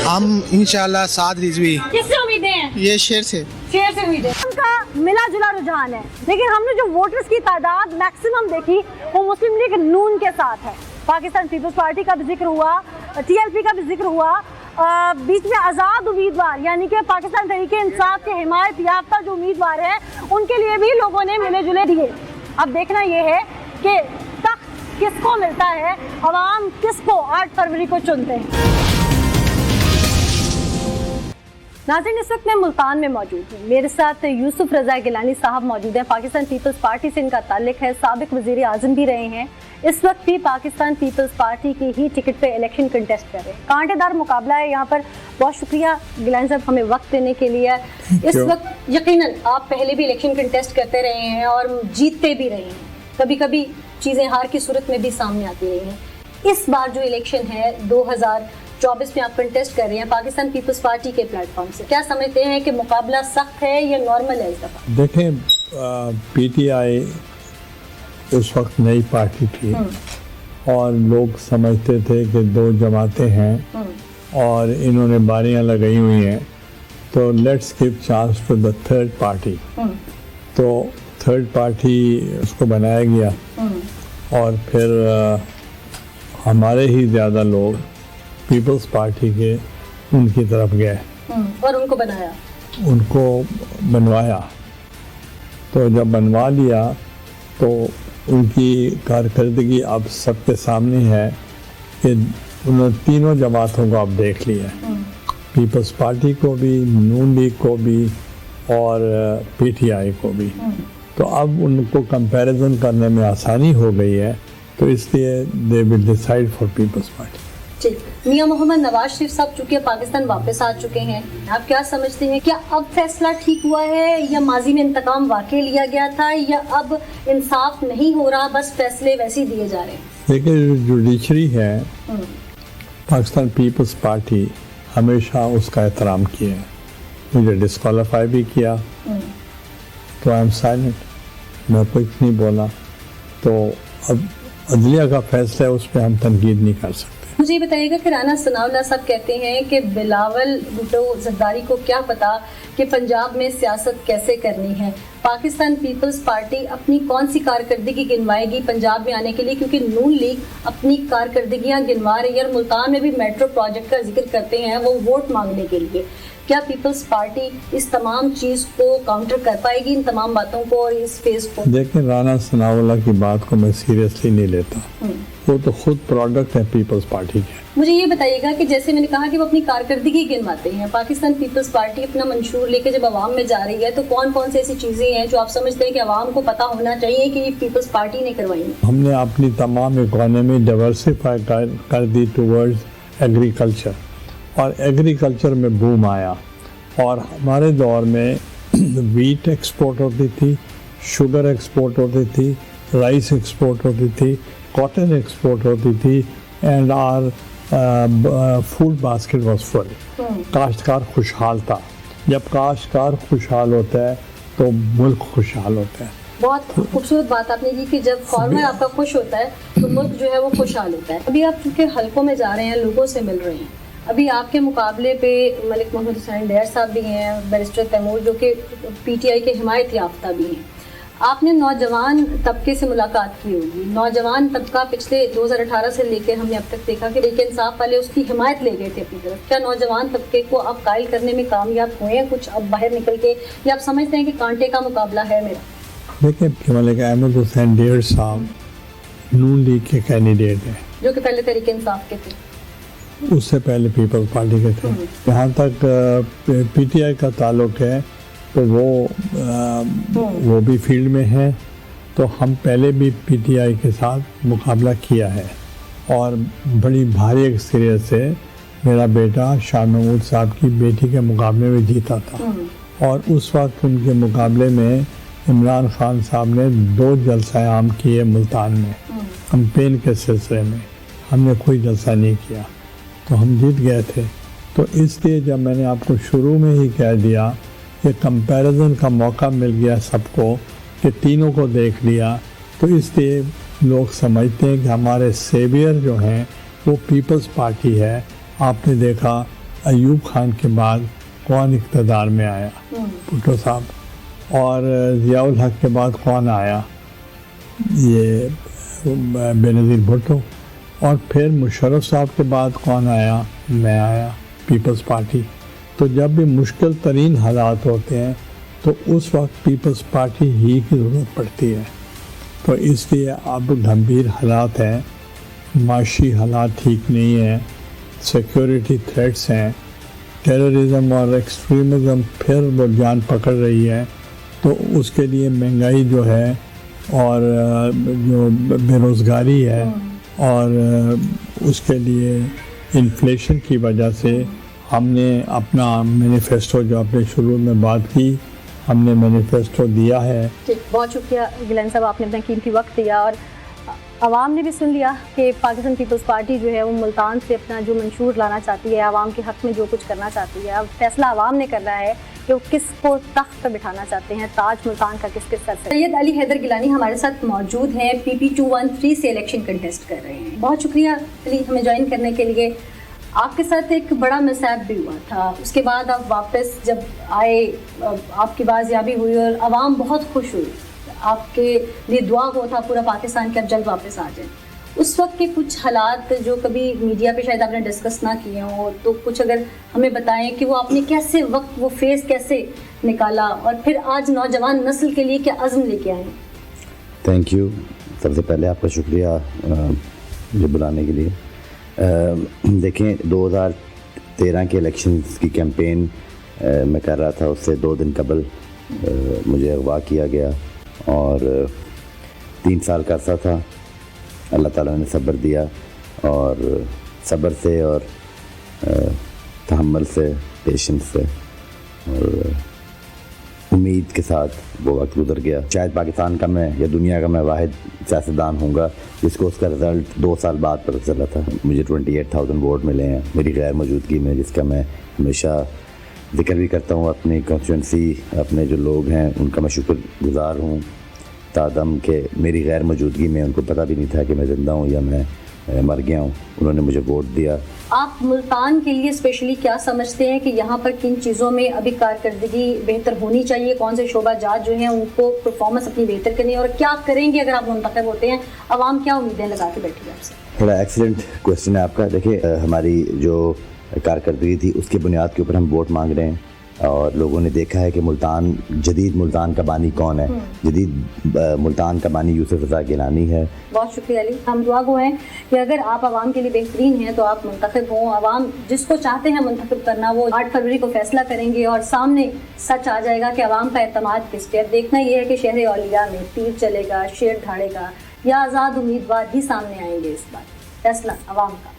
हम इंशाल्लाह 7 रिजवी। किससे उम्मीदें हैं? ये शेर से। शेर से उम्मीदें। उनका मिला जुला रुझान है, लेकिन हमने जो वोटर्स की तादाद मैक्सिमम देखी वो मुस्लिम लीग नून के साथ है। पाकिस्तान पीपल्स पार्टी का भी जिक्र हुआ, TLP का भी जिक्र हुआ, बीच में आज़ाद उम्मीदवार यानी कि पाकिस्तान तहरीक इंसाफ के हिमायत याफ्ता जो उम्मीदवार है उनके लिए भी लोगों ने मिले जुले दिए। अब देखना ये है कि तख्त किसको मिलता है, अवाम किसको 8 फरवरी को चुनते हैं। नाज़रीन, इस वक्त मैं मुल्तान में मौजूद हूँ। मेरे साथ यूसुफ रज़ा गिलानी साहब मौजूद हैं। पाकिस्तान पीपल्स पार्टी से इनका ताल्लुक है, साबिक वज़ीर आज़म भी रहे हैं। इस वक्त भी पाकिस्तान पीपल्स पार्टी की ही टिकट पे इलेक्शन कंटेस्ट कर रहे हैं। कांटेदार मुकाबला है यहाँ पर। बहुत शुक्रिया गिलानी साहब हमें वक्त देने के लिए। इस वक्त यकीनन आप पहले भी इलेक्शन कंटेस्ट करते रहे हैं और जीतते भी रहे हैं, कभी कभी चीज़ें हार की सूरत में भी सामने आती रही हैं। इस बार जो इलेक्शन है 2024 में आप कंटेस्ट कर रहे हैं पाकिस्तान पीपल्स पार्टी के प्लेटफॉर्म से, क्या समझते हैं कि मुकाबला सख्त है या नॉर्मल है इस दफा? देखें, PTI उस वक्त नई पार्टी थी और लोग समझते थे कि 2 जमातें हैं और इन्होंने बारियां लगाई हुई हैं, तो let's give chance to the third party. तो थर्ड पार्टी उसको बनाया गया और फिर हमारे ही ज़्यादा लोग पीपल्स पार्टी के उनकी तरफ गए और उनको बनवाया। तो जब बनवा लिया तो उनकी कारकर्दगी अब सबके सामने है कि उन्होंने तीनों जमातों को अब देख लिया, पीपल्स पार्टी को भी, नून लीग को भी और PTI को भी। तो अब उनको कंपैरिजन करने में आसानी हो गई है, तो इसलिए they will decide for Peoples Party. ठीक, मियां मोहम्मद नवाज शरीफ साहब चूंकि पाकिस्तान वापस आ चुके हैं, आप क्या समझते हैं, क्या अब फैसला ठीक हुआ है या माजी में इंतकाम वाकई लिया गया था या अब इंसाफ नहीं हो रहा, बस फैसले वैसे ही दिए जा रहे हैं? देखिए, जुडिशरी है, पाकिस्तान पीपल्स पार्टी हमेशा उसका एहतराम किया है। मुझे डिस्क्वालीफाई भी किया तो आई एम साइलेंट, मैं कुछ नहीं बोला। तो अब अदलिया का फैसला है, उस पर हम तनकीद नहीं कर सकते। मुझे ये बताइएगा कि राना सनाउल्लाह साहब कहते हैं कि बिलावल भुट्टो जरदारी को क्या पता कि पंजाब में सियासत कैसे करनी है। पाकिस्तान पीपल्स पार्टी अपनी कौन सी कारकर्दगी गिनवाएगी पंजाब में आने के लिए, क्योंकि नून लीग अपनी कारकर्दगियां गिनवा रही है और मुल्तान में भी मेट्रो प्रोजेक्ट का जिक्र करते हैं वो वोट मांगने के लिए। क्या पीपल्स पार्टी इस तमाम चीज़ को काउंटर कर पाएगी, इन तमाम बातों को और इस फेज को? देखें, राना सनाउल्लाह की बात को मैं सीरियसली नहीं लेता, वो तो खुद प्रोडक्ट है पीपल्स पार्टी के। मुझे ये बताइएगा कि जैसे मैंने कहा कि वो अपनी कारकर्दगी गिनवाते हैं, पाकिस्तान पीपल्स पार्टी अपना मंशूर लेके जब आवाम में जा रही है तो कौन कौन सी ऐसी चीज़ें हैं जो आप समझते हैं कि आवाम को पता होना चाहिए कि ये पीपल्स पार्टी ने करवाई? हमने अपनी तमाम इकोनॉमी डाइवर्सिफाई कर दी टूवर्ड्स एग्रीकल्चर, और एग्रीकल्चर में बूम आया। और हमारे दौर में वीट एक्सपोर्ट होती थी, शुगर एक्सपोर्ट होती थी, राइस एक्सपोर्ट होती थी, कॉटन एक्सपोर्ट होती थी and our food basket was full. काश्तकार खुशहाल था। जब काश्तकार खुशहाल होता है तो मुल्क खुशहाल होता है। बहुत खूबसूरत बात आपने की कि जब फार्मर आपका खुश होता है तो मुल्क जो है वो खुशहाल होता है। अभी आप चूँकि हलकों में जा रहे हैं, लोगों से मिल रहे हैं, अभी आपके मुकाबले पे मलिक मोहम्मद हुसैन डैर साहब भी हैं, बैरिस्टर तैमूर जो कि पीटीआई के हिमायत याफ्ता भी हैं। आपने नौजवान तबके से मुलाकात की होगी। नौजवान तबका पिछले 2018 से लेकर हमने अब तक देखा कि लेकिन इंसाफ वाले उसकी हिमायत ले गए थे अपनी तरफ। क्या नौजवान तबके को आप कायल करने में कामयाब हुए हैं कुछ अब बाहर निकल के, या आप समझते हैं कि कांटे का मुकाबला है मेरा? देखिए, मलिक अहमद हुसैन डैर साहब नून लीग के कैंडिडेट हैं, जो कि पहले तहरीक इंसाफ के थे, उससे पहले पीपल्स पार्टी के थे। जहाँ तक पीटीआई का ताल्लुक है तो वो भी फील्ड में है, तो हम पहले भी पीटीआई के साथ मुकाबला किया है और बड़ी भारी अक्सरियत से मेरा बेटा शाह महमूद साहब की बेटी के मुकाबले में जीता था। और उस वक्त उनके मुकाबले में इमरान खान साहब ने 2 जलसा आम किए मुल्तान में कैंपेन के सिलसिले में। हमने कोई जलसा नहीं किया तो हम जीत गए थे। तो इसलिए जब मैंने आपको शुरू में ही कह दिया कि कंपैरिजन का मौका मिल गया सबको, कि तीनों को देख लिया, तो इसलिए लोग समझते हैं कि हमारे सेवियर जो हैं वो पीपल्स पार्टी है। आपने देखा अयूब खान के बाद कौन इक़्तिदार में आया, भुट्टो साहब, और ज़ियाउल हक के बाद कौन आया, ये बेनज़ीर भुट्टो, और फिर मुशर्रफ साहब के बाद कौन आया, मैं आया, पीपल्स पार्टी। तो जब भी मुश्किल तरीन हालात होते हैं तो उस वक्त पीपल्स पार्टी ही की ज़रूरत पड़ती है। तो इसलिए अब गंभीर हालात हैं, माशी हालात ठीक नहीं हैं, सिक्योरिटी थ्रेट्स हैं, टेररिज्म और एक्सट्रीमिज़म फिर वो जान पकड़ रही है। तो उसके लिए महंगाई जो है और जो बेरोज़गारी है और उसके लिए इन्फ्लेशन की वजह से हमने अपना मैनिफेस्टो, जो आपने शुरू में बात की, हमने मैनिफेस्टो दिया है। बहुत शुक्रिया गिलानी साहब, आपने अपना कीमती वक्त दिया और आवाम ने भी सुन लिया कि पाकिस्तान पीपल्स पार्टी जो है वो मुल्तान से अपना जो मंशूर लाना चाहती है, आवाम के हक़ में जो कुछ करना चाहती है। अब फैसला आवाम ने करना है कि वो किसको तख्त पर बिठाना चाहते हैं, ताज मुल्तान का किसके सर से। सैयद अली हैदर गिलानी हमारे साथ मौजूद हैं, PP 213 से इलेक्शन कंटेस्ट कर रहे हैं। बहुत शुक्रिया अली हमें ज्वाइन करने के लिए। आपके साथ एक बड़ा मिसहैप भी हुआ था, उसके बाद आप वापस जब आए, आपकी बाजियाबी हुई और आवाम बहुत खुश हुई, आपके लिए दुआ को था पूरा पाकिस्तान के आप जल्द वापस आ जाएं। उस वक्त के कुछ हालात जो कभी मीडिया पे शायद आपने डिस्कस ना किए हों, तो कुछ अगर हमें बताएं कि वो आपने कैसे वक्त वो फेस कैसे निकाला और फिर आज नौजवान नस्ल के लिए क्या अज़्म लेके आए। Thank you. सबसे पहले आपका शुक्रिया मुझे बुलाने के लिए। देखें, 2013 के इलेक्शंस की कैंपेन मैं कर रहा था, उससे 2 दिन कबल मुझे अगवा किया गया और 3 साल का अरसा था। अल्लाह ताला ने सब्र दिया और सब्र से और तहम्मुल से, पेशेंस से और उम्मीद के साथ वो वक्त गुजर गया। शायद पाकिस्तान का मैं या दुनिया का मैं वाहिद सियासतदान हूँगा जिसको उसका रिज़ल्ट 2 साल बाद पता चला था। मुझे 28,000 वोट मिले हैं मेरी गैर मौजूदगी में, जिसका मैं हमेशा जिक्र भी करता हूँ। अपनी कॉन्स्टिट्यूंसी, अपने जो लोग हैं उनका मैं शुक्रगुज़ार हूँ तादम के मेरी गैर मौजूदगी में उनको पता भी नहीं था कि मैं ज़िंदा हूँ या मैं मर गया हूँ, उन्होंने मुझे वोट दिया। आप मुल्तान के लिए स्पेशली क्या समझते हैं कि यहाँ पर किन चीज़ों में अभी कारकर्दगी बेहतर होनी चाहिए, कौन से शोबा जात जो हैं उनको परफॉर्मेंस अपनी बेहतर करनी है और क्या करेंगे अगर आप मुंतखब होते हैं? आवाम क्या उम्मीदें लगा के बैठी है आपसे? बड़ा एक्सीलेंट क्वेश्चन है आपका। देखिए, हमारी जो कारकर्दगी थी उसकी बुनियाद के ऊपर हम वोट मांग रहे हैं और लोगों ने देखा है कि जदीद मुल्तान का बानी कौन है। जदीद मुल्तान का बानी यूसुफ रज़ा गिलानी है। बहुत शुक्रिया अली। हम दुआ गो हैं कि अगर आप आवाम के लिए बेहतरीन हैं तो आप मुंतखब हों। आवाम जिसको चाहते हैं मुंतखब करना वो 8 फरवरी को फैसला करेंगे और सामने सच आ जाएगा कि आवाम का एतमाद किस पे। अब देखना ये है कि शहर औलिया में तीर चलेगा, शेर ढाड़ेगा या आज़ाद उम्मीदवार ही सामने आएंगे। इस बार फैसला आवाम का।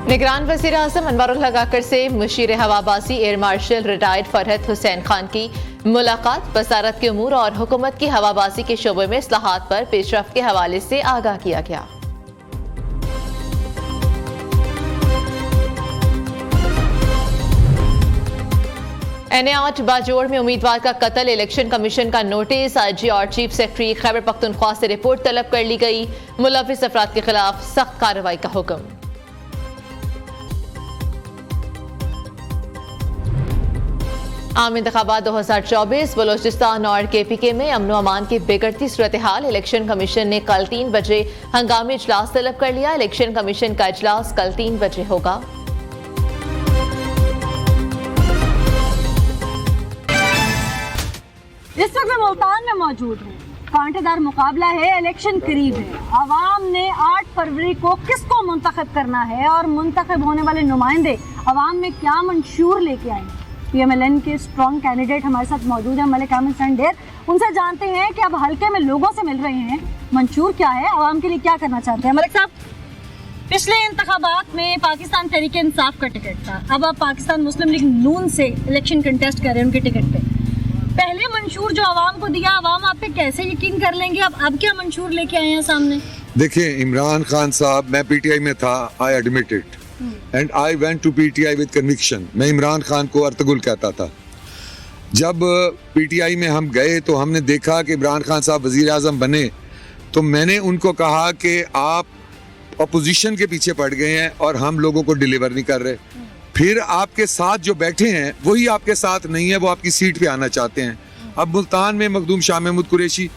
निगरान वज़ीर आज़म अनवरुल हक काकर से मुशीर हवाबाजी air marshal retired Farhat Hussain Khan की मुलाकात। वज़ारत के उमूर और हुकूमत की हवाबाजी के शोबे में इस्लाहात पर पेशरफ्त के हवाले से आगाह किया गया। NA8 बाजोड़ में उम्मीदवार का कत्ल, इलेक्शन कमीशन का नोटिस। IG और चीफ सेक्रेटरी खैबर पख्तूनख्वा से रिपोर्ट तलब कर ली गई। मुलविस अफराद के खिलाफ सख्त कार्रवाई का हुक्म। आम इंतखाबात 2024 बलोचिस्तान और KPK में अमन व अमान की बिगड़ती सूरत हाल। इलेक्शन कमीशन ने कल 3 बजे हंगामी इजलास तलब कर लिया। इलेक्शन कमीशन का इजलास कल 3 बजे होगा। इस वक्त मैं मुल्तान में मौजूद हूँ। कांटेदार मुकाबला है, इलेक्शन करीब है। आवाम ने 8 फरवरी को किसको मुंतखब करना है और मुंतखब होने वाले नुमाइंदे आवाम में क्या मंशूर लेके आए। PMLN के स्ट्रॉन्ग कैंडिडेट हमारे साथ मौजूद है, मलिक अहमद संडेर। उनसे जानते हैं कि अब हल्के में लोगों से मिल रहे हैं, मंशूर क्या है, आवाम के लिए क्या करना चाहते हैं। मलिक साहब, पिछले इंतखाबात में पाकिस्तान तहरीक इंसाफ का टिकट था, अब आप पाकिस्तान मुस्लिम लीग नून से इलेक्शन कंटेस्ट कर रहे हैं उनके टिकट पे। पहले मंशूर जो आवाम को दिया, आवाम आप पे कैसे यकीन कर लेंगे। अब क्या मंशूर लेके आए हैं सामने। देखिए, इमरान खान साहब, मैं PTI में था, I admit it and I went to PTI with conviction. मैं इमरान खान को अर्तगुल कहता था। जब PTI में हम गए तो हमने देखा कि इमरान खान साहब वजीर आजम बने, तो मैंने उनको कहा कि आप अपोजिशन के पीछे पड़ गए हैं और हम लोगों को डिलीवर नहीं कर रहे। फिर आपके साथ जो बैठे हैं वही आपके साथ नहीं है, वो आपकी सीट पे आना चाहते हैं। अब मुल्तान में मखदूम शाह महमूद कुरैशी,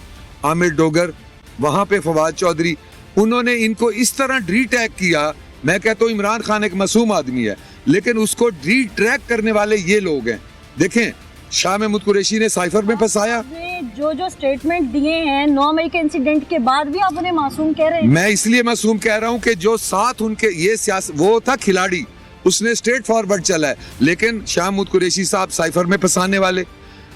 आमिर डोगर, वहाँ पे फवाद चौधरी, उन्होंने इनको इस तरह डी ट्रैक किया। मैं कहता हूँ इमरान खान एक मासूम आदमी है, लेकिन उसको डी ट्रैक करने वाले ये लोग हैं। देखें, शाह महमूद कुरैशी ने साइफर में फंसाया। जो स्टेटमेंट दिए हैं 9 मई के इंसिडेंट के बाद भी आप उन्हें मासूम कह रहे हैं। मैं इसलिए मासूम कह रहा हूँ कि जो साथ उनके ये सियासत, वो था खिलाड़ी, उसने स्ट्रेट फॉरवर्ड चला है। लेकिन शाह महमूद कुरैशी साहब साइफर में फंसाने वाले,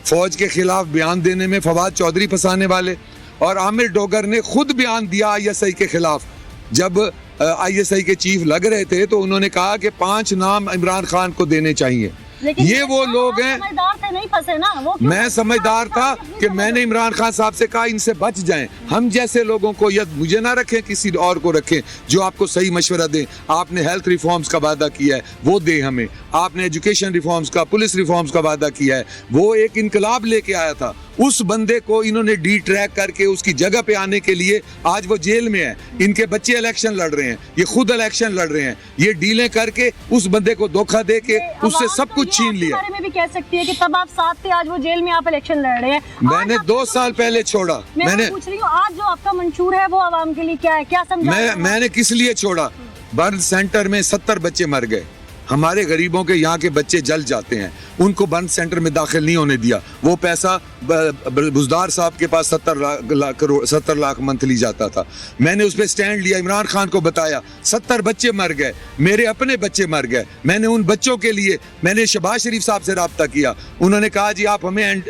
फौज के खिलाफ बयान देने में फवाद चौधरी फंसाने वाले, और आमिर डोगर ने खुद बयान दिया ISI के खिलाफ। जब ISI के चीफ लग रहे थे तो उन्होंने कहा कि 5 नाम इमरान खान को देने चाहिए। ये वो लोग हैं। समझदार थे, नहीं फंसे ना वो। मैं समझदार था कि मैंने इमरान खान साहब से कहा इनसे बच जाएं। हम जैसे लोगों को, या मुझे ना रखें, किसी और को रखें जो आपको सही मशवरा दें। आपने हेल्थ रिफॉर्म्स का वादा किया है, वो दे हमें। आपने एजुकेशन रिफॉर्म्स का, पुलिस रिफॉर्म्स का वादा किया है, वो एक इनकलाब लेके आया था। उस बंदे को इन्होंने डी ट्रैक करके उसकी जगह पे आने के लिए आज वो जेल में है। इनके बच्चे इलेक्शन लड़ रहे हैं, ये खुद इलेक्शन लड़ रहे हैं। ये डीलें करके उस बंदे को धोखा दे के उससे सब कुछ छीन लिया। बारे में भी कह सकती है कि तब आप साथ थे, आज वो जेल में, आप इलेक्शन लड़ रहे हैं। मैंने 2 साल पहले छोड़ा। मैंने पूछ रही हूँ, आज जो आपका मंशूर है वो आवाम के लिए क्या है, क्या समझा। मैंने किस लिए छोड़ा। बर्न सेंटर में 70 बच्चे मर गए। हमारे गरीबों के यहाँ के बच्चे जल जाते हैं, उनको बर्न सेंटर में दाखिल नहीं होने दिया। वो पैसा बुजदार साहब के पास 70 लाख मंथली जाता था। मैंने उस पर स्टैंड लिया, इमरान खान को बताया। 70 बच्चे मर गए, मेरे अपने बच्चे मर गए। मैंने उन बच्चों के लिए मैंने शहबाज शरीफ साहब से रब्ता किया। उन्होंने कहा जी आप हमें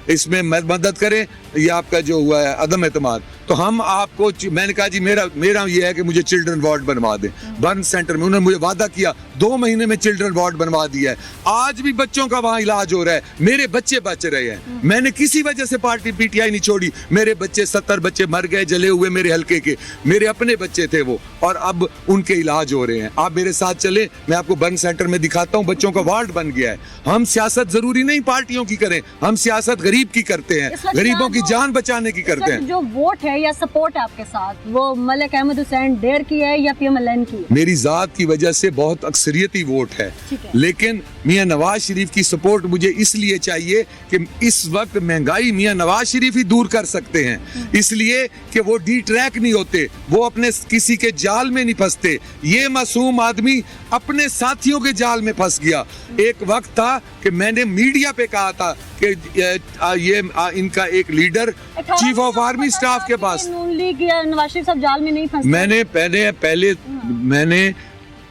इसमें मदद करें, ये आपका जो हुआ है अदम एतमाद, तो हम आपको, मैंने कहा जी मेरा ये है कि मुझे चिल्ड्रन वार्ड बनवा दें बर्न सेंटर में। उन्होंने मुझे वादा किया, 2 महीने में चिल्ड्रन वार्ड बनवा दिया है। आज भी बच्चों का वहाँ इलाज हो रहा है, मेरे बच्चे बच रहे हैं। मैंने किसी वजह से पार्टी PTI नहीं छोड़ी। मेरे बच्चे 70 बच्चे मर गए जले हुए, मेरे हल्के के, मेरे अपने बच्चे थे वो, और अब उनके इलाज हो रहे हैं। आप मेरे साथ चले, मैं आपको बर्न सेंटर में दिखाता हूँ, बच्चों का वार्ड बन गया है। हम सियासत जरूरी नहीं पार्टियों की करें, हम सियासत गरीब की करते हैं, गरीबों की जान बचाने की करते हैं। जो वोट है या सपोर्ट है आपके साथ, वो मलिक अहमद हुसैन डेर की है या PMLN की? मेरी जात की वजह से बहुत अक्सरियती वोट है, लेकिन मियां नवाज शरीफ की सपोर्ट मुझे इसलिए चाहिए कि इस वक्त महंगाई मियां नवाज शरीफ ही दूर कर सकते हैं, इसलिए कि वो डी ट्रैक नहीं होते, वो अपने किसी के जाल में नहीं फंसते। ये मासूम आदमी अपने साथियों के जाल में फंस गया। एक वक्त था कि मैंने मीडिया पे कहा था कि ये इनका एक leader chief of army staff के पास, नून लीग या नवाज शरीफ साहब जाल में नहीं फंसे। मैंने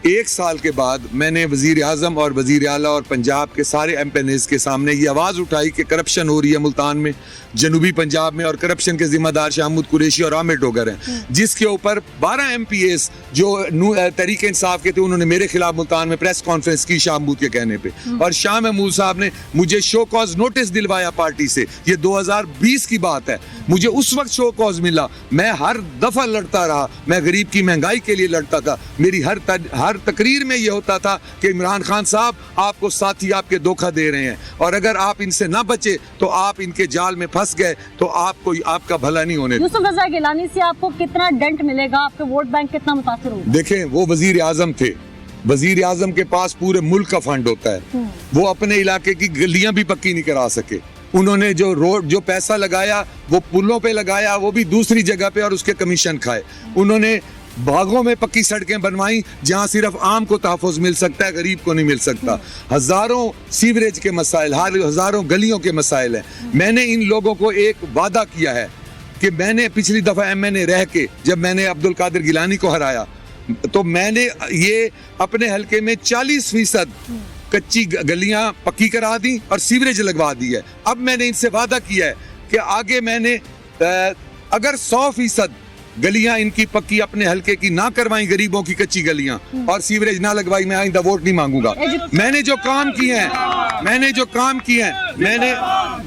1 साल के बाद मैंने वजीर आजम और वजीर आला और पंजाब के सारे एमपीएनएस के सामने ये आवाज़ उठाई कि करप्शन हो रही है मुल्तान में, जनूबी पंजाब में, और करप्शन के जिम्मेदार शाहमूद कुरैशी और आमिर डोगर हैं, जिसके ऊपर 12 एमपीएस जो तहरीक इंसाफ के थे उन्होंने मेरे खिलाफ मुल्तान में प्रेस कॉन्फ्रेंस की शाहमूद के कहने पे, और शाह महमूद साहब ने मुझे शो कॉज नोटिस दिलवाया पार्टी से। ये 2020 की बात है, मुझे उस वक्त शो कॉज मिला। मैं हर दफा लड़ता रहा, मैं गरीब की महंगाई के लिए लड़ता था। मेरी हर तकरीर में ये होता था कि इमरान खान साहब आपको साथी आपके धोखा दे रहे हैं, और अगर आप इनसे ना बचे तो आप इनके जाल में फंस गए तो आपको आपका भला नहीं होने। यूसुफ रज़ा गिलानी से आपको कितना डेंट मिलेगा, आपके वोट बैंक कितना मुतासिर होगा? देखें, वो वजीर आजम थे, वजीर आजम के पास पूरे मुल्क का फंड होता है, वो अपने इलाके की गलियां भी पक्की नहीं करा सके। उन्होंने जो रोड जो पैसा लगाया वो पुलों पे लगाया, वो भी दूसरी जगह पे, और उसके कमीशन खाए। उन्होंने बागों में पक्की सड़कें बनवाई जहां सिर्फ आम को तहफ़्फ़ुज़ मिल सकता है, गरीब को नहीं मिल सकता। हजारों सीवरेज के मसाइल, हजारों गलियों के मसाइल हैं। मैंने इन लोगों को एक वादा किया है कि मैंने पिछली दफा एमएनए रह के जब मैंने अब्दुल कादिर गिलानी को हराया तो मैंने ये अपने हलके में 40% कच्ची गलियां पक्की करा दी और सीवरेज लगवा दी है। अब मैंने इनसे वादा किया है कि आगे मैंने अगर 100% गलियां इनकी पक्की अपने हलके की ना करवाई, गरीबों की कच्ची गलियां और सीवरेज ना लगवाई, मैं आइंदा वोट नहीं मांगूंगा। मैंने जो काम किए हैं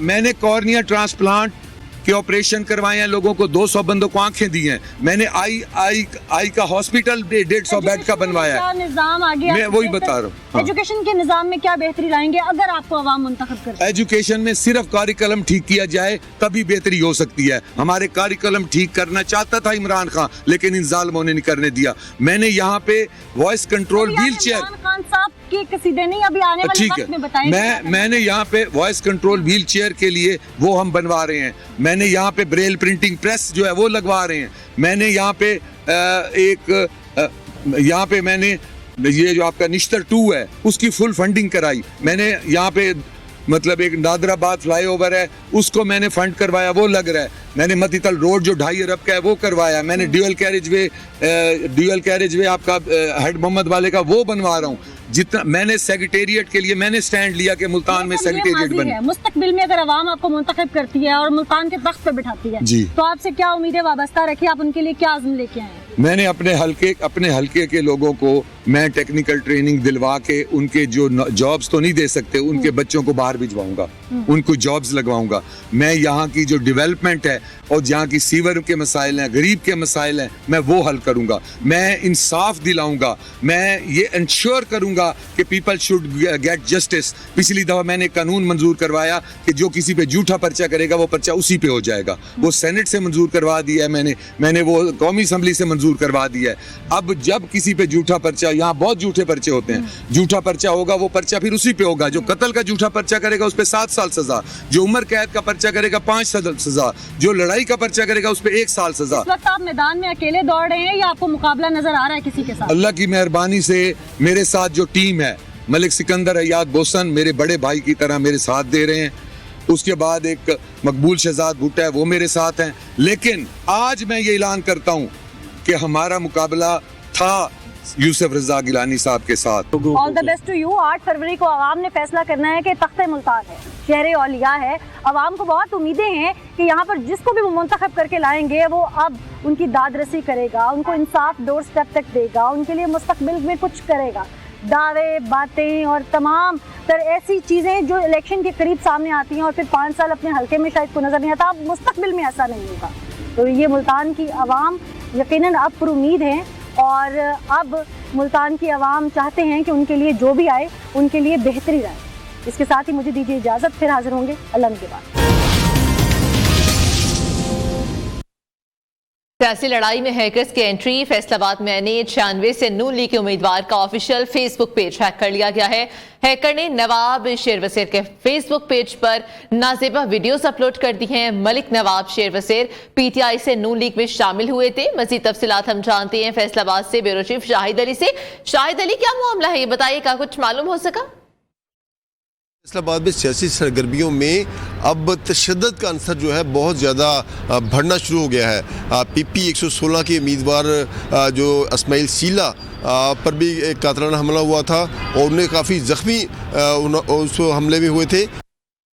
मैंने कॉर्निया ट्रांसप्लांट के ऑपरेशन करवाए हैं, लोगों को 200 बंदों को आंखें दी हैं। मैंने आई का हॉस्पिटल 150 बेड का बनवाया है। निजाम आ गया, मैं वही बता रहा हूँ। एजुकेशन के निजाम में क्या बेहतरी लाएंगे अगर आपको अवाम मुंतखब करते? एजुकेशन में सिर्फ कारिकुलम ठीक किया जाए तभी बेहतरी हो सकती है। हमारे कारिकुलम ठीक करना चाहता था इमरान खान, लेकिन इन जालिमों ने नहीं करने दिया। मैंने यहाँ पे voice control wheel chair, Khan साहब के कसीदे नहीं अभी आने वाले वक्त में बताएंगे। मैंने यहाँ पे वॉइस कंट्रोल व्हील चेयर के लिए वो हम बनवा रहे हैं। मैंने यहाँ पे ब्रेल प्रिंटिंग प्रेस जो है वो लगवा रहे हैं। मैंने यहाँ पे यहाँ पे मैंने ये जो आपका निश्तर 2 है उसकी फुल फंडिंग कराई। मैंने यहाँ पे मतलब एक नादराबाद फ्लाईओवर है उसको मैंने फंड करवाया, वो लग रहा है। मैंने मतीतल रोड जो 2.5 अरब का है वो करवाया। मैंने ड्यूअल कैरेज वे आपका हेड मोहम्मद वाले का वो बनवा रहा हूँ। जितना मैंने सेक्रेटेरिएट के लिए मैंने स्टैंड लिया कि मुल्तान में सेक्रेटेरिएट बने। मुस्तकबिल में अगर आवाम आपको मुंतखब करती है और मुल्तान के तख्त पे बिठाती है जी, तो आपसे क्या उम्मीदें वाबस्ता रखी, आप उनके लिए क्या आज़म लेके आए? मैंने अपने हल्के के लोगों को मैं टेक्निकल ट्रेनिंग दिलवा के उनके जो जॉब्स तो नहीं दे सकते उनके बच्चों को बाहर भिजवाऊंगा, उनको जॉब्स लगवाऊंगा। मैं यहाँ की जो डेवलपमेंट है और जहाँ की सीवर के मसाइल हैं, गरीब के मसाइल हैं, मैं वो हल करूंगा। मैं इंसाफ दिलाऊंगा। मैं ये इंश्योर करूंगा कि पीपल शुड गेट जस्टिस। पिछली दफा मैंने कानून मंजूर करवाया कि जो किसी पे झूठा पर्चा करेगा वो पर्चा उसी पे हो जाएगा। वो सेनेट से मंजूर करवा दिया है मैंने वो कौमी असम्बली से मंजूर करवा दिया है। अब जब किसी पे झूठा पर्चा, यहाँ बहुत झूठे पर्चे होते हैं, झूठा पर्चा होगा वो पर्चा फिर उसी पे होगा। जो कत्ल का झूठा पर्चा करेगा उस पे 7 साल सजा, जो उम्र कैद का पर्चा करेगा 5 साल सजा, जो लड़ाई का पर्चा करेगा उस पे 1 साल सजा। इस वक्त आप मैदान में अकेले दौड़ रहे हैं या आपको मुकाबला नजर आ रहा है किसी के साथ? अल्लाह की मेहरबानी से मेरे साथ जो टीम है, मलिक सिकंदर, हयात बोसन मेरे बड़े भाई की तरह मेरे साथ दे रहे हैं। उसके बाद एक मकबूल शहजाद भुट्टा है वो मेरे साथ हैं। लेकिन आज मैं ये ऐलान करता हूँ कि हमारा मुकाबला था यूसुफ रज़ा गिलानी साहब के साथ। All the best to you. 8 फरवरी को आवाम ने फैसला करना है कि तख्ते मुल्तान है, शहर औलिया है। आवाम को बहुत उम्मीदें हैं कि यहाँ पर जिसको भी वो मुंतखब करके लाएंगे वो अब उनकी दादरसी करेगा, उनको इंसाफ डोर स्टेप तक देगा, उनके लिए मुस्तकबिल में कुछ करेगा। दावे, बातें और तमाम ऐसी चीज़ें जो इलेक्शन के करीब सामने आती हैं और फिर 5 साल अपने हल्के में शायद को नज़र नहीं आता, अब मुस्तकबिल में ऐसा नहीं होगा। तो ये मुल्तान की आवाम यकीनन अब पर उम्मीद है और अब मुल्तान की आवाम चाहते हैं कि उनके लिए जो भी आए उनके लिए बेहतरी आए। इसके साथ ही मुझे दीजिए इजाज़त, फिर हाजिर होंगे अल्लाह के बाद। सियासी लड़ाई में हैकर्स की एंट्री, फैसलाबाद में एनए 96 से नून लीग के उम्मीदवार का ऑफिशियल फेसबुक पेज हैक कर लिया गया है। हैकर ने नवाब शेर वसेर के फेसबुक पेज पर नाजेबा वीडियोस अपलोड कर दी हैं। मलिक नवाब शेर वसेर पीटीआई से नून लीग में शामिल हुए थे। मजीद तफसीलात हम जानते हैं फैसलाबाद से ब्यूरो चीफ शाहिद अली से। शाहिद अली, क्या मामला है ये बताइए, क्या कुछ मालूम हो सका? इस्लामाबाद में सियासी सरगर्मियों में अब तशद्दुद का अंसर जो है बहुत ज़्यादा बढ़ना शुरू हो गया है। PP 116 के उम्मीदवार जो इस्माइल सीला पर भी एक कातलाना हमला हुआ था और उन्हें काफ़ी ज़ख्मी उस हमले में हुए थे।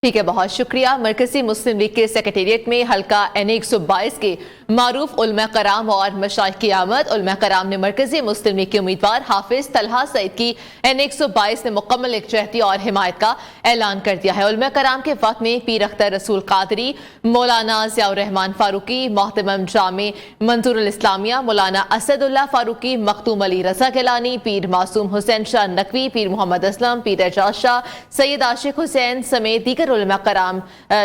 ठीक है, बहुत शुक्रिया। मरकजी मुस्लिम लीग के सेक्रेटेरिएट में हल्का NA 122 के मारूफ उलमा कराम और मशाइख की आमद। उलमा कराम ने मरकजी मुस्लिम लीग के उम्मीदवार हाफिज तलहा सईद की NA 122 में मुकम्मल यकजहती और हिमायत का ऐलान कर दिया है। उलमा कराम के वक्त में पीर अख्तर रसूल कादरी, मौलाना ज़ियाउर रहमान फारूकी, मोहतरम जामे मंजूरुल इस्लामिया, मौलाना असदुल्लाह फारूकी, मखतूम अली रजा गिलानी, पीर मासूम हुसैन शाह नकवी, पीर मोहम्मद असलम, पीर एजाज शाह, सैयद आशिक हुसैन समेत दीगर उलमा कराम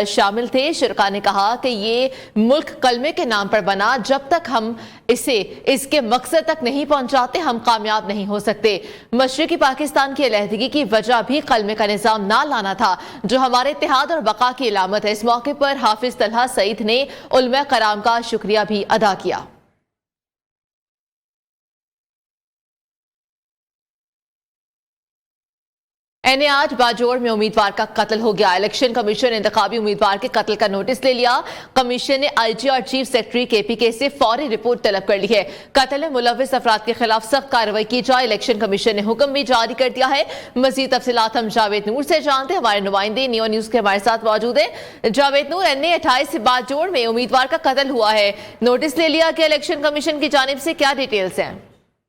शामिल थे। शुरका ने कहा कि ये मुल्क कलमे के नाम पर बना, जब तक हम इसे इसके मकसद तक नहीं पहुंचाते हम कामयाब नहीं हो सकते। मशरिकी पाकिस्तान की अलहदगी की वजह भी कलमे का निज़ाम ना लाना था, जो हमारे इत्तेहाद और बका की अलामत है। इस मौके पर हाफिज तलहा सईद ने उलमा कराम का शुक्रिया भी अदा किया। NA आज बाजोड़ में उम्मीदवार का कत्ल हो गया। इलेक्शन कमीशन ने इंतखाबी उम्मीदवार के कत्ल का नोटिस ले लिया। कमीशन ने IG और चीफ सेक्रेटरी KPK से फौरी रिपोर्ट तलब कर ली है। कत्ल में मुलविस अफराद के खिलाफ सख्त कार्रवाई की जाए, इलेक्शन कमीशन ने हुक्म भी जारी कर दिया है। मजीद तफसीलात हम जावेद नूर से जानते हैं। हमारे नुमाइंदे नियो न्यूज के हमारे साथ मौजूद है। जावेद नूर, NA 28 बाजोड़ में उम्मीदवार का कत्ल हुआ है, नोटिस ले लिया कि इलेक्शन कमीशन की जानिब से क्या डिटेल्स हैं?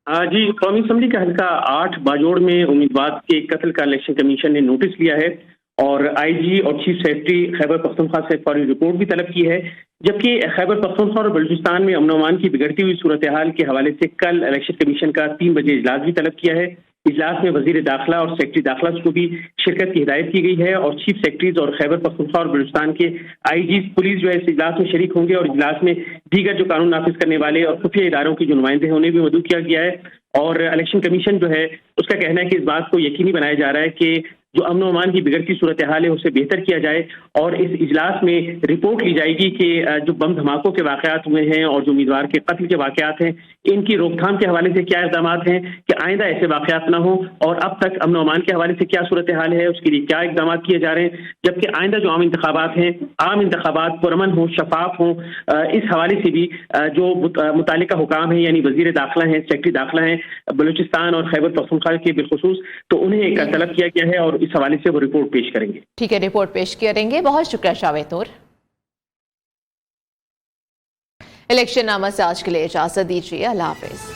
जी, कौमी असम्बली का हल्का 8 बाजोड़ में उम्मीदवार के कत्ल का इलेक्शन कमीशन ने नोटिस लिया है और IG और चीफ सेक्रेटरी खैबर पख्तूनख्वा से फौरी रिपोर्ट भी तलब की है। जबकि खैबर पख्तूनख्वा और बलूचिस्तान में अमन अमान की बिगड़ती हुई सूरत हाल के हवाले से कल इलेक्शन कमीशन का 3 बजे इजलास भी तलब किया है। इजलास में वजीर दाखिला और सेक्रेटरी दाखिला को भी शिरकत की हिदायत की गई है और चीफ सेक्रेटरीज और खैबर पख्तूनख्वा और बलूचिस्तान के IG पुलिस जो है इस इजलास में शरीक होंगे और इजलास में दीगर जो कानून नाफिज करने वाले और खुफिया इदारों के जो नुमाइंदे हैं उन्हें भी मदऊ किया गया है। और इलेक्शन कमीशन जो है उसका कहना है कि इस बात को यकीनी बनाया जा रहा है कि जो अमन अमान की बिगड़ती सूरत हाल है उसे बेहतर किया जाए और इस इजलास में रिपोर्ट ली जाएगी कि जो बम धमाकों के वाकयात हुए हैं और जो उम्मीदवार के कत्ल के वाकयात हैं इनकी रोकथाम के हवाले से क्या इक़दाम हैं कि आइंदा ऐसे वाकयात ना हो और अब तक अमन अमान के हवाले से क्या सूरत हाल है, उसके लिए क्या इक़दाम किए जा रहे हैं, जबकि आइंदा जो आम इंतखाबात हैं आम इंतखाबात पुरअमन हो, शफाफ हो। इस हवाले से भी जो मुतालिका हुकाम है यानी वजीर दाखिला हैं, सेक्रेटरी दाखिला हैं बलूचिस्तान और खैबर पख्तूनख्वा के बिलखुसूस, तो उन्हें एक तलब किया गया है और इस हवाले से वो रिपोर्ट पेश करेंगे। ठीक है, रिपोर्ट पेश करेंगे। बहुत शुक्रिया जावेद नूर। इलेक्शन नामा से आज के लिए इजाजत दीजिए। अल्लाह हाफिज।